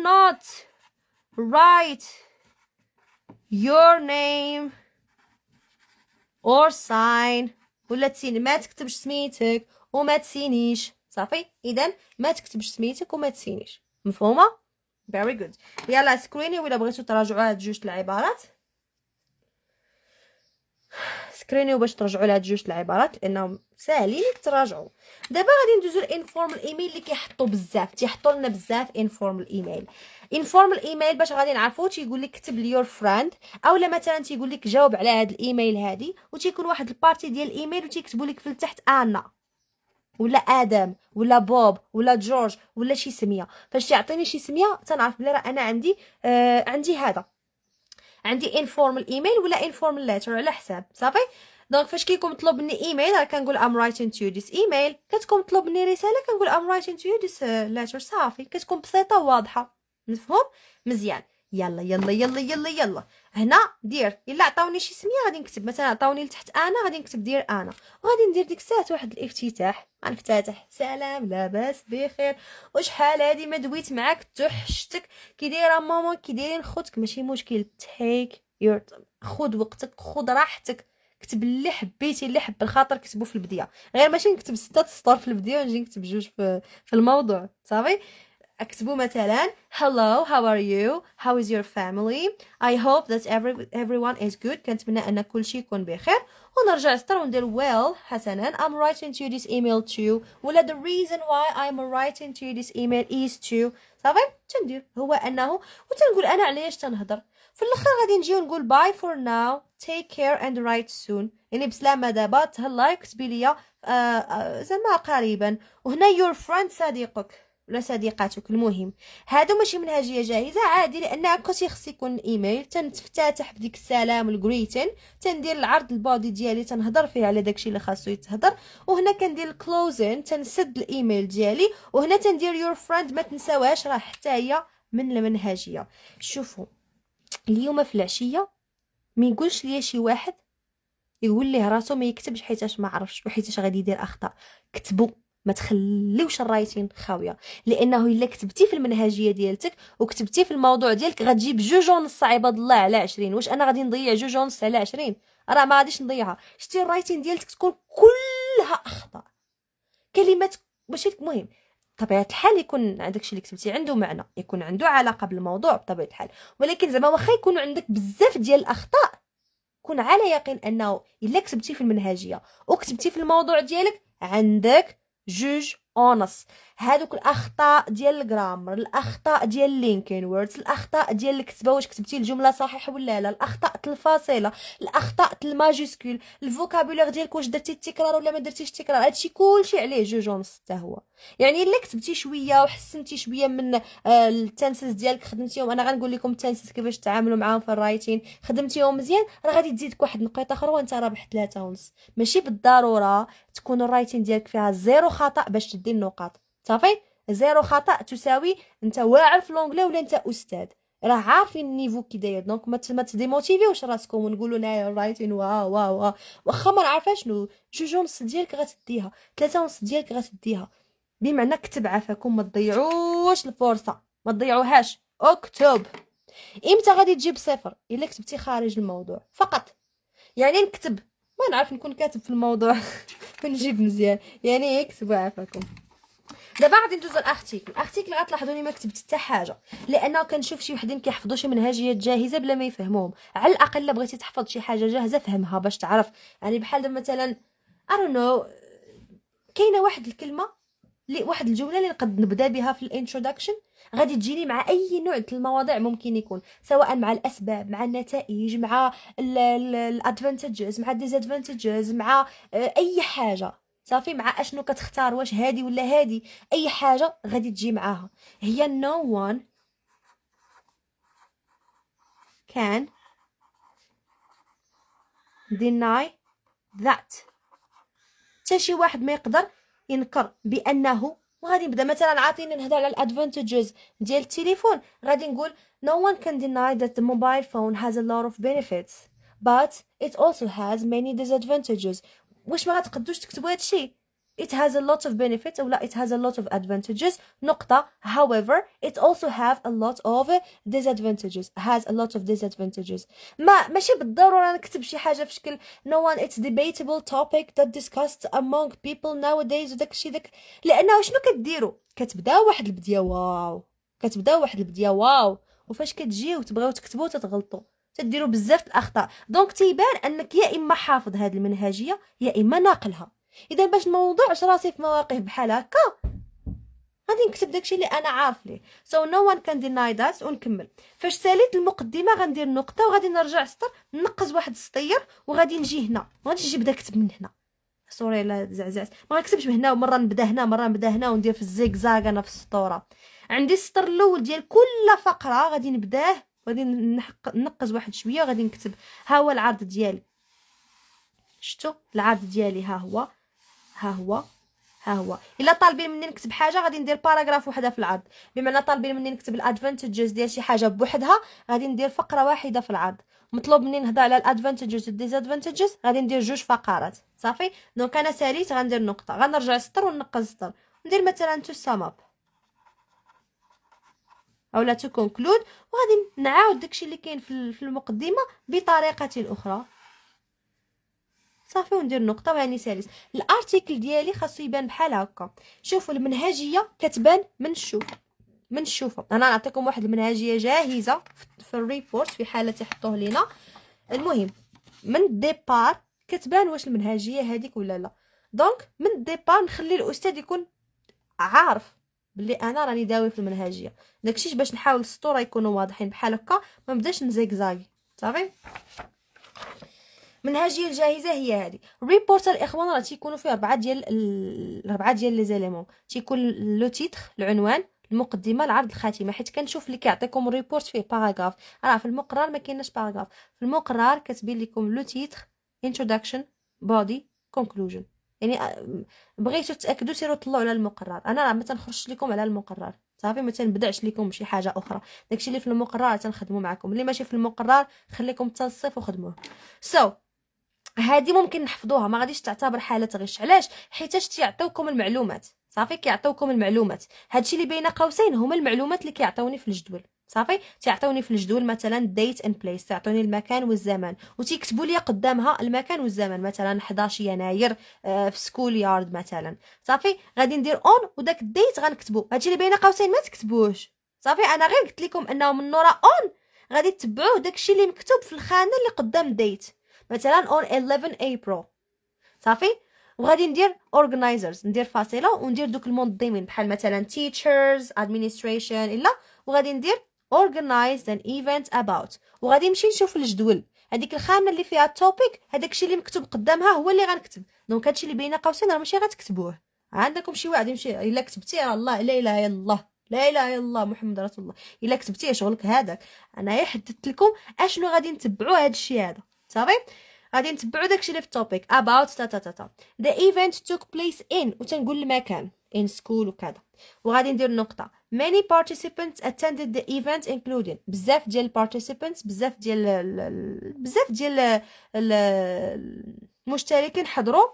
not write your name or sign، ولا تسيني ما تكتبش سميتك وما تسينيش صافي. اذا ما تكتبش سميتك وما تسينيش، مفهومه؟ very good. يلا سكريني ولا بغيتو تراجعوا هاد جوج العبارات. تسكرينيو باش ترجعوا لهاد جوج العبارات لانهم ساهلين تراجعوا. دابا غادي ندوزو الانفورمال ايميل اللي كيحطوا بزاف، تيحطوا لنا بزاف انفورمال ايميل. انفورمال ايميل باش غادي نعرفوا تيقول لك كتب لي يور فريند، اولا مثلا تيقول لك جاوب على هاد الايميل هادي، وتيكون واحد البارتي ديال الايميل وتيكتبوا لك في التحت انا ولا ادم ولا بوب ولا جورج ولا شي سميه. فاش يعطيني شي سميه تنعرف بلي راه انا عندي هذا، عندي انفورمال ايميل ولا انفورمال ليتر على حساب صافي. دونك فاش كيكون مطلوب مني ايميل راه كنقول ام رايتين تو ذيس ايميل، كتكون مطلوب مني رساله كنقول ام رايتين تو ذيس ليتر صافي. كتكون بسيطه وواضحه مفهوم مزيان. يلا يلا يلا يلا يلا هنا دير الا عطاوني شي سميه غادي نكتب مثلا عطاوني لتحت انا غادي نكتب دير انا، وغادي ندير ديك الساعه واحد الافتتاح غنفتتح سلام لاباس بخير وشحال هادي ما دويت معاك توحشتك كي دايره ماما كي دايرين خوتك ماشي مشكل تيك يور خذ وقتك خذ راحتك كتب اللي حبيتي اللي حب الخاطر كتبو في البدايه، غير ماشي نكتب 6 سطور في البدايه ونجي نكتب جوج في الموضوع صافي. اكتبوا مثلا hello how are you how is your family I hope that everyone is good، كنتمنى ان كل شيء يكون بخير، ونرجع سطر وندير well حسنا I'm writing to you this email too، ولا the reason why I'm writing to you this email is to صافي. تندير هو انه وتنقول انا علاش تنهضر. في الاخر غادي نجي ونقول bye for now take care and write soon، يعني بسلامه دابا تهلاي كتبي ليا زعما قريبا. وهنا your friend صديقك ولا صديقاتك. المهم هادو ماشي منهجيه جاهزه عادي، لان هكا تيخص يكون الايميل تنفتتح بديك السلام الجريتن، تندير العرض البودي ديالي تنهضر فيه على داكشي اللي خاصو يتهضر، وهنا كندير الكلوزين تنسد الايميل ديالي، وهنا تندير يور فريند ما تنساوهاش راه حتى هي من المنهجيه. شوفوا اليوم في العشيه ما يقولش ليا شي واحد يقول ليه راسو ما يكتبش حيتاش ما عرفش وحيتاش غادي يدير اخطاء. كتبوا ما تخليوش الرايتين خاويه، لانه الا كتبتي في المنهجيه ديالتك وكتبتي في الموضوع ديالك غتجيب 2.5 عباد الله على 20. واش انا غادي نضيع 2.5 على 20؟ راه ما غاديش نضيعها. شتي الرايتين ديالتك تكون كلها اخطاء كلمات ماشي مهم. طبيعه الحال يكون عندك شي اللي كتبتي عنده معنى، يكون عنده علاقه بالموضوع بطبيعه الحال، ولكن زعما واخا يكونوا عندك بزاف ديال الاخطاء كون على يقين انه الا كتبتي في المنهجيه وكتبتي في الموضوع ديالك عندك 2.5. هادوك الاخطاء ديال الجرامر، الاخطاء ديال لينكين ووردز، الاخطاء ديال الكتابه واش كتبتي الجمله صحيح ولا لا، الاخطاء الفاصله، الاخطاء الماجيسكول، الفوكابولير ديالك واش درتي التكرار ولا ما درتيش التكرار، هادشي كلشي عليه 2.5 حتى هو. يعني الا كتبتي شويه وحسنتي شويه من التنسز ديالك خدمتيهم، انا غنقول لكم التنسز كيفاش تعاملوا معاهم في الرايتين، خدمتيهم مزيان راه غادي تزيدك واحد نقيطه اخرى وانت رابح 3.5. ماشي بالضروره تكون الرايتين ديالك فيها 0 خطا باش تدي النقاط صافي. 0 خطا تساوي انت واعر في لونجلي ولا انت استاذ، راه عارفين النيفو كي داير. دونك ما تديموتيفيوش راسكم ونقولوا نايا الرايتين واو واخا ما عارفه شنو 2.5 ديالك غتديها 3.5 ديالك غتديها. بمعنى كتب عافاكم ما تضيعوش الفرصه ما تضيعوهاش. اكتب امتى غادي تجيب 0 الا كتبتي خارج الموضوع فقط. يعني نكتب ما نعرف نكون كاتب في الموضوع ونجيب مزيان يعني اكتبوا عافاكم. دابا غادي ندوزو الاختيكل غتلاحظوني ما كتبت حتى حاجه، لانه كنشوف شي وحدين كيحفظوا شي منهجيات جاهزه بلا ما يفهموهم. على الاقل الا بغيتي تحفظ شي حاجه جاهزه فهمها باش تعرف. يعني بحال دابا مثلا I don't know كاينه واحد الكلمه واحد الجمله اللي نقد نبدا بها في الانترودكشن غادي تجيني مع اي نوع من المواضيع ممكن يكون، سواء مع الاسباب مع النتائج مع الادفانتجز مع الديزادفانتجز مع اي حاجه صافي، مع اشنو كتختار واش هادي ولا هادي، اي حاجه غادي تجي معاها. هي no one can deny that. حتى شي واحد ما يقدر ينكر بانه. وغادي نبدا مثلا عاطيني نهضر على الادفانتجز ديال التليفون، غادي نقول no one can deny that the mobile phone has a lot of benefits but it also has many disadvantages. واش ما غتقدوش تكتبوا هادشي؟ it has a lot of benefits او لا it has a lot of advantages نقطة. however it also have a lot of disadvantages has a lot of disadvantages. ماشي بالضرورة نكتب شي حاجة في شكل no one it's debatable topic that discussed among people nowadays وداكشي داك، لأنه شنو كديروا كتبداو واحد البديه واو وفاش كتجيو تبغيو تكتبوا تتغلطوا. تديروا بزاف الاخطاء. دونك تيبان انك يا اما حافظ هذه المنهجيه يا اما ناقلها. اذا باش ما نوضعش راسي في مواقف بحال هكا غادي نكتب داكشي اللي انا عارف ليه. so no one can deny that. ونكمل. فاش ساليت المقدمه غندير نقطه وغادي نرجع سطر نقز واحد السطير وغادي نجي هنا، ما غاديش نجي نبدا نكتب من هنا. سوري لا زعزعت، ما غنكتبش من هنا ومره نبدا هنا مره نبدا هنا وندير في الزيكزاك انا في السطوره. عندي السطر الاول ديال كل فقره غادي نبداه، غادي نقز واحد شويه وغادي نكتب ها هو العرض ديالي. شفتوا العرض ديالي ها هو ها هو ها هو. الا طالبين مني نكتب حاجه غادي ندير باراغراف وحده في العرض، بمعنى طالبين مني نكتب الادفانتجز ديال شي حاجه بوحدها غادي ندير فقره واحده في العرض. مطلوب مني نهضر على الادفانتجز والديزادفانتجز غادي ندير جوج فقرات صافي. دونك انا ساليت غندير نقطه، غنرجع السطر ونقز السطر ندير مثلا تو سام اب اولا تو كونكلود، وغادي نعاود داكشي اللي كاين في المقدمه بطريقه اخرى صافي وندير نقطه وهاني سالس. الارتيكل ديالي خاصو يبان بحال هكا. شوفوا المنهجيه كتبان من الشوفه. انا نعطيكم واحد المنهجيه جاهزه في الريبورت في حاله تحطوه لينا. المهم من الديبار كتبان واش المنهجيه هذيك ولا لا. دونك من الديبار نخلي الاستاذ يكون عارف بلي انا راني داوي في المنهجيه. داكشي باش نحاول السطور يكونوا واضحين بحال هكا، ما نبداش نزيكزاغي صافي. منهجيه الجاهزه هي هذه. ريبورت الاخوان راه تيكونوا فيه اربعه ديال لي زيليمون. تيكون لو تيتر العنوان، المقدمه، العرض، الخاتمه. حيت كنشوف اللي كيعطيكم ريبورت فيه باراغراف، راه في المقرر ما كايناش باراغراف. في المقرر كتبين لكم لو تيتر، انتروداكشن، بودي، كونكلوجن. يعني بغيتو تاكدوا سيروا طلعوا على المقرر. انا راه ما تنخرجش لكم على المقرر صافي، ما تنبدعش لكم شي حاجه اخرى. داكشي اللي في المقرر تنخدموا معكم، اللي ماشي في المقرر خليكم حتى الصيف وخدموه. هادي ممكن نحفظوها، ما غاديش تعتبر حاله غش. علاش؟ حيتاش تيعطيوكم المعلومات صافي. كيعطيوكم المعلومات، هادشي اللي بين قوسين هما المعلومات اللي كيعطيوني في الجدول صافي. تيعطيوني في الجدول مثلا ديت اند بليس، تعطوني المكان والزمان وتيكتبوا لي قدامها المكان والزمان. مثلا 11 يناير في سكول يارد مثلا صافي. غادي ندير اون وداك الديت غنكتبو. هادشي اللي بين قوسين ما تكتبوش صافي. انا غير قلت لكم انه من نورا اون غادي تتبعوه داكشي اللي مكتوب في الخانه اللي قدام ديت. مثلا on 11 April صافي. وغادي ندير organizers، ندير فاصله وندير دوك المنظمين بحال مثلا teachers administration الا. وغادي ندير organize an event about، وغادي نمشي نشوف الجدول هذيك الخانه اللي فيها topic. هذاك الشيء اللي مكتوب قدامها هو اللي غنكتب. دونك هادشي اللي بين قوسين راه ماشي غتكتبوه. عندكم شي واحد يمشي الا كتبتي الله لا اله الا الله لا اله الا الله محمد رسول الله، الا كتبتي شغلك هذاك. انا حددت لكم اشنو غادي نتبعوا هذا الشيء هذا صافي. غادي نتبعوا داكشي اللي في التوبيك about تا تا تا تا. the event took place in وتنقول المكان in school وكذا. وغادي ندير نقطه many participants attended the event including بزاف ديال participants، بزاف ديال المشتركين حضروا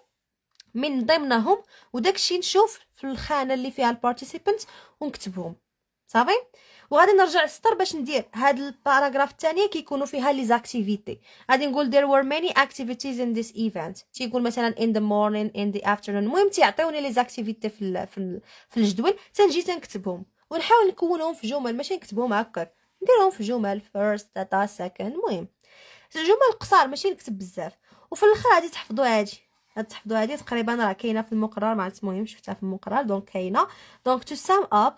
من ضمنهم. وداكشي نشوف في الخانه اللي فيها البارتيسيبنت ونكتبهم صافي. وغادي نرجع للسطر باش ندير هاد الباراغراف الثانيه كيكونوا فيها لي زاكتيفيتي. غادي نقول there were many activities in this event. تيقول مثلا in the morning in the afternoon. المهم تيعطيوني لي زاكتيفيتي في الجدول تنجي تنكتبهم ونحاول نكونهم في جمل، ماشي نكتبهم هكاك، نديرهم في جمل first data second. المهم جمل قصار ماشي نكتب بزاف. وفي الاخر غادي تحفظوا هادي تقريبا راه كاينه في المقرر. ما عرفت المهم شفتها في المقرر دونك كاينه. دونك to sum up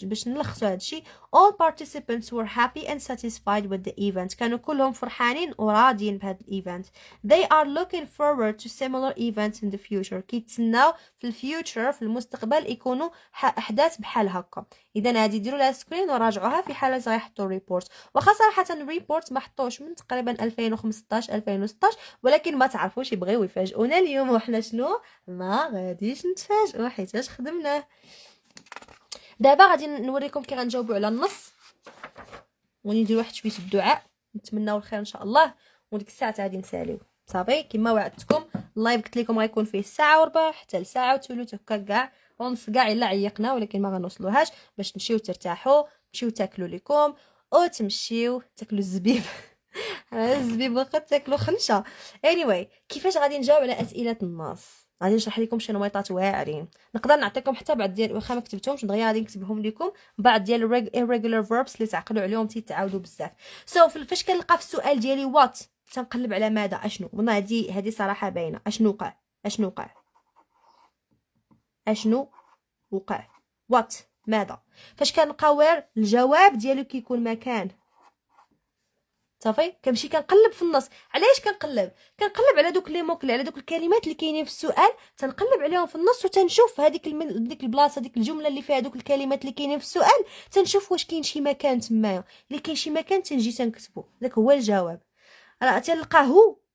باش نلخصوا هادشي all participants were happy and satisfied with the event. كانوا كلهم فرحانين وراضيين بهذا الايفنت. they are looking forward to similar events in the future. كيتسناو في الفيوتشر في المستقبل يكونوا احداث بحال هكا. اذا غادي ديروا لها سكرين وراجعوها في حاله غيحطوا الريبورت. واخا صراحه الريبورت ما حطوش من تقريبا 2015 2016، ولكن ما تعرفوش يبغيو يفاجئونا اليوم وحنا شنو ما غاديش نتفاجئوا حيتاش خدمناه. دابا غادي نوريكم كي غنجاوبوا على النص وندير واحد شويه الدعاء نتمناو الخير ان شاء الله. وديك الساعه غادي نساليو صافي. كما وعدتكم اللايف قلت لكم غيكون فيه ساعه وربع حتى لساعه وثلث هكا كاع ونص كاع الا عيقنا، ولكن ما غنوصلوهاش باش تمشيو ترتاحوا، تمشيو تاكلوا لكم او تمشيو تاكلوا الزبيب. الزبيب واخا تاكلوا خنشه. anyway كيفاش غادي نجاوب على اسئله الناس؟ غادي نشرح لكم شي نويطات واعرين. نقدر نعطيكم حتى بعض ديال، واخا ما كتبتهمش دغيا غادي نكتبهم لكم، بعض ديال irregular verbs اللي تعقلوا عليهم تيتعاودوا بزاف. فاش كنلقى في السؤال ديالي وات تنقلب على ماذا اشنو. والله هذه صراحه باينه. اشنو وقع وات ماذا. فاش كنلقى وير الجواب ديالو كيكون مكان. صافي كنمشي كنقلب في النص. علاش كنقلب على دوك لي موكلي، على دوك الكلمات اللي كاينين في السؤال، تنقلب عليهم في النص وتنشوف هذيك ديك البلاصه، ديك الجمله اللي فيها دوك الكلمات اللي كاينين في السؤال، تنشوف واش كاين شي مكان تمايا. الا كاين شي مكان تنجي تنكتبو، داك هو الجواب. راه تلقى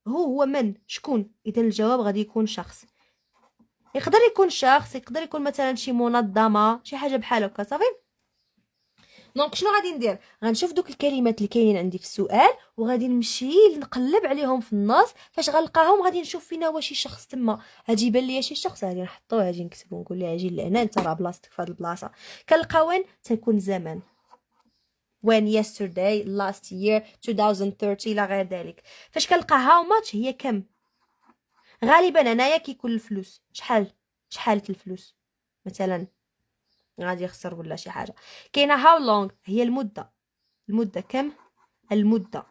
هو من شكون. اذا الجواب غادي يكون شخص، يقدر يكون شخص، يقدر يكون مثلا شي منظمه، شي حاجه بحال هكا. صافي دونك شنو غادي ندير؟ غنشوف دوك الكلمات اللي كاينين عندي في السؤال وغادي نمشي نقلب عليهم في النص. فاش غنلقاهم غادي نشوف فينا واش شي شخص تما. غادي يبان ليا شي شخص غادي نحطوه، غادي نكتبو نقول ليه اجي لهنا انت راه بلاصتك في هاد البلاصه. كنلقى وين تنكون زمن، when yesterday last year 2030 الى غير ذلك. فاش كنلقى how much هي كم. غالبا هنايا كيكون الفلوس شحال الفلوس مثلا غادي يخسر ولا شي حاجه. كاينه how long هي المده كم المده،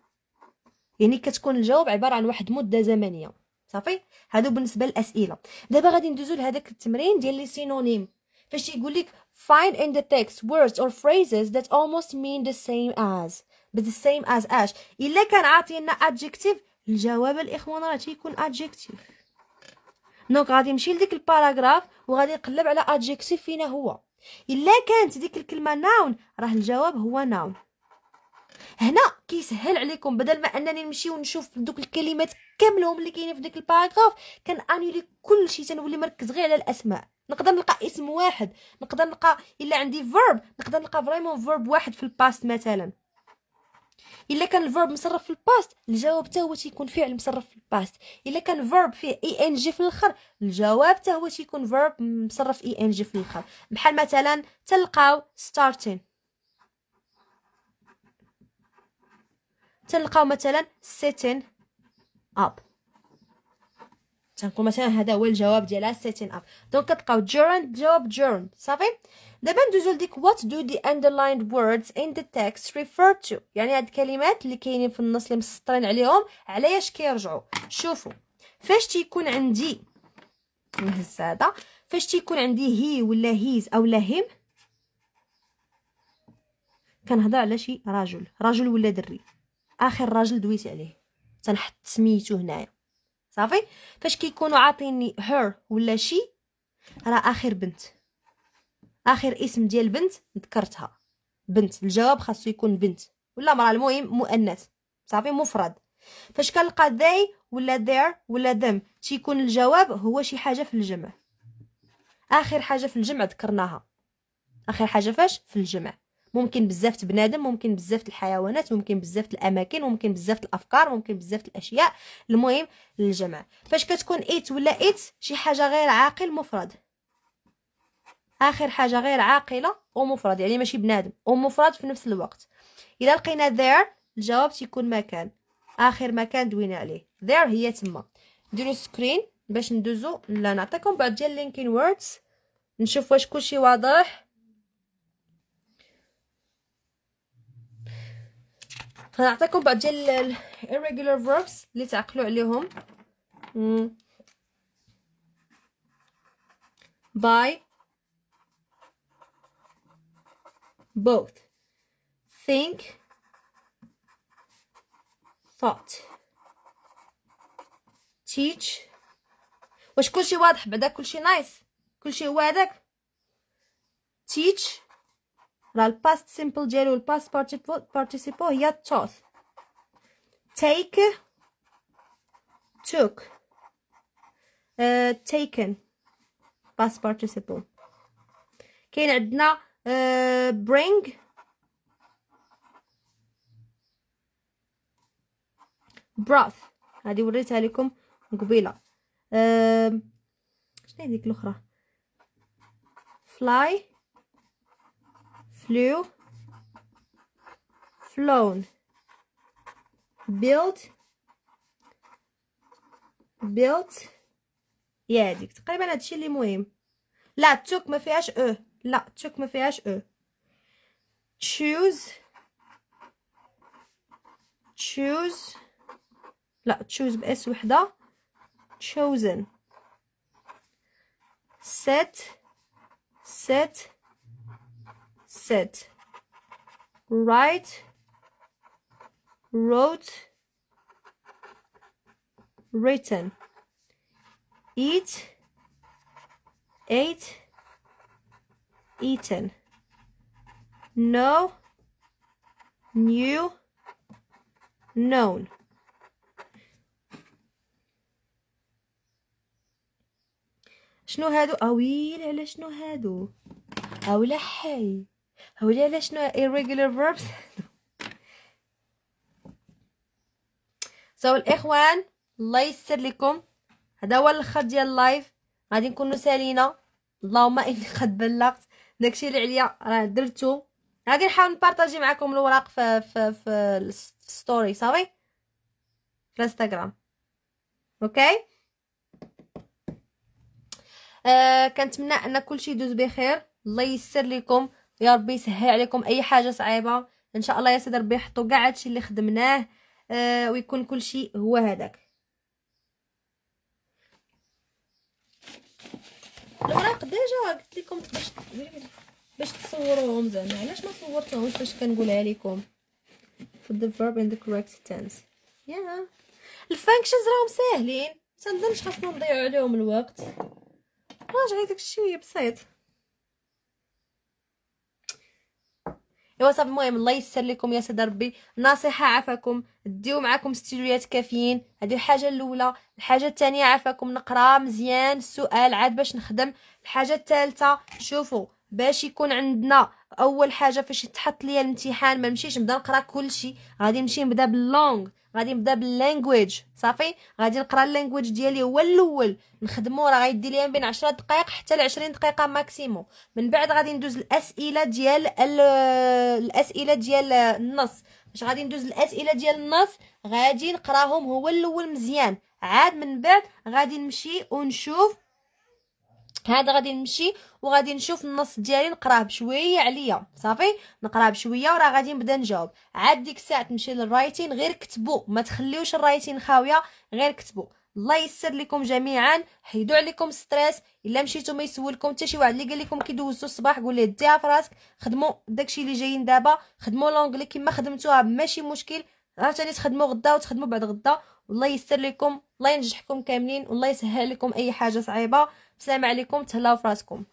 يعني كتكون الجواب عباره عن واحد مده زمنيه. صافي هادو بالنسبه للاسئله. دابا غادي ندوزو لهداك التمرين ديال لي سينونيم. فاش يقول لك find in the text words or phrases that almost mean the same as. اش الا كان عاطينا adjective، الجواب الاخوان راه تيكون adjective. دونك غادي نمشي لديك الباراغراف وغادي نقلب على adjective فينا هو. الا كانت ديك الكلمه noun راه الجواب هو noun. هنا كيسهل عليكم، بدل ما انني نمشي ونشوف دوك الكلمات كاملهم اللي كاينين في ديك الباراغراف كنانيلي كلشي، تنولي مركز غير على الاسماء. نقدر نلقى اسم واحد، نقدر نلقى الا عندي فيرب نقدر نلقى فريمون فيرب واحد في الباست مثلا. الا كان الفيرب مصرف في الباست الجواب حتى هو تيكون فعل مصرف في الباست. الا كان فيرب فيه اي ان جي في الاخر الجواب حتى هو تيكون فيرب مصرف اي ان جي في الاخر. بحال مثلا تلقاو starting، تلقاو مثلا setting up، تنقول مثلا هذا هو الجواب ديالها setting up. دونك كتلقاو during الجواب during. صافي دابا ندوزو لديك what do the underlined words in the text refer to. يعني هاد الكلمات اللي كاينين في النص اللي مسطرين عليهم على اش كيرجعوا. شوفوا فاش تيكون عندي نهز هذا، فاش تيكون عندي هي ولا هيز او لا هيم كنهضر على شي راجل ولا دري. اخر راجل دويت عليه تنحط سميتو هنايا. صافي فاش كيكونوا عاطيني her ولا شي راه اخر بنت، اخر اسم ديال بنت ذكرتها بنت، الجواب خاصو يكون بنت ولا مراه، المهم مؤنث. صافي مفرد. فاش كنلقى they ولا their ولا them تيكون الجواب هو شي حاجه في الجمع. اخر حاجه في الجمع ذكرناها. اخر حاجه فاش في الجمع ممكن بزاف بنادم، ممكن بزاف الحيوانات، ممكن بزاف الاماكن، ممكن بزاف الافكار، ممكن بزاف الاشياء. المهم الجمع. فاش كتكون it ولا it شي حاجه غير عاقل مفرد. اخر حاجه غير عاقله ومفرد يعني ماشي بنادم ومفرد في نفس الوقت. الا لقينا there الجواب تيكون مكان، اخر مكان دوينا عليه there هي تما. نديرو سكرين باش ندوزو لا نعطيكم بعض ديال لينكين ووردز نشوف واش كلشي واضح. غنعطيكم بعض ديال irregular verbs اللي تعقلوا عليهم. by both think thought teach. واش كلشي واضح بعدا كلشي نايس كلشي هو هذاك. teach راه الباست سيمبل ديالو الباست participle هي taught. take took taken past participle. كاين عندنا bring brought هذه وريتها لكم قبيله. شنو هذيك الاخرى fly flew flown built هي هذيك تقريبا. هادشي اللي مهم. لا توك ما فيهاش او. لا توك ما فيهاش او. choose لا choose باس وحده. chosen. set write wrote written eat ate eaten know knew known. شنو هادو؟ اويلي على شنو هادو؟ اولا حي اويلي على شنو irregular verbs. الاخوان الله يسر لكم، هذا هو الاخر ديال اللايف. غادي نكونوا سالينا. اللهم اني قد بلغت. داكشي اللي عليا راه درتو. غادي نحاول نبارطاجي معكم الوراق في الستوري صافي في الانستغرام. اوكي. كنتمنى ان كلشي يدوز بخير. الله يسر لكم يا ربي، يسهل عليكم اي حاجه صعيبه ان شاء الله يا سيدي ربي. يحطوا كاع هادشي اللي خدمناه ويكون كلشي هو هذاك. الوراق ديجا قلت لكم باش تصوروهم زعما. علاش ما صورتهمش باش كنقولها لكم؟ put the verb in the correct tense. الفانكشنز راهم ساهلين، متنظنش خاصنا نضيعوا عليهم الوقت. راجعي داكشي بسيط. ايوا صافي. المهم الله يسر لكم يا سيدي ربي. نصيحه عافاكم ديو معكم ستيلويات كافيين. هذه الحاجه الاولى. الحاجه الثانيه عافاكم نقرا مزيان السؤال عاد باش نخدم. الحاجه الثالثه شوفوا باش يكون عندنا اول حاجه فاش يتحط ليا الامتحان ما نمشيش نبدا نقرا كلشي. غادي نمشي نبدا باللونغ، غادي نبدا باللانجويج صافي. غادي نقرا اللانجويج ديالي هو الاول نخدمو. راه غيدي ليا بين 10 دقائق حتى ل 20 دقيقه ماكسيموم. من بعد غادي ندوز الاسئله ديال النص. باش غادي ندوز الاسئله ديال النص غادي نقراهم هو الاول مزيان. عاد من بعد غادي نمشي ونشوف هذا. غادي نمشي وغادي نشوف النص ديالي نقراه بشويه عليا صافي. نقراه بشويه وراه غادي نبدا نجاوب. عاد ديك الساعه تمشي للرايتين. غير كتبوا ما تخليوش الرايتين خاويه، غير كتبوا. الله يسر لكم جميعا. حيدوا عليكم ستريس. الا مشيتو ما يسولكم حتى شي واحد اللي قال لكم كي دوزتو الصباح قول ليه ديها في راسك. خدموا داكشي اللي جايين دابا. خدموا لونغلي كما خدمتوها ماشي مشكل. عاوتاني تخدموا غدا وتخدموا بعد غدا. والله يسر لكم. الله ينجحكم كاملين والله يسهل لكم اي حاجه صعيبه. السلام عليكم. تهلاو فراسكم.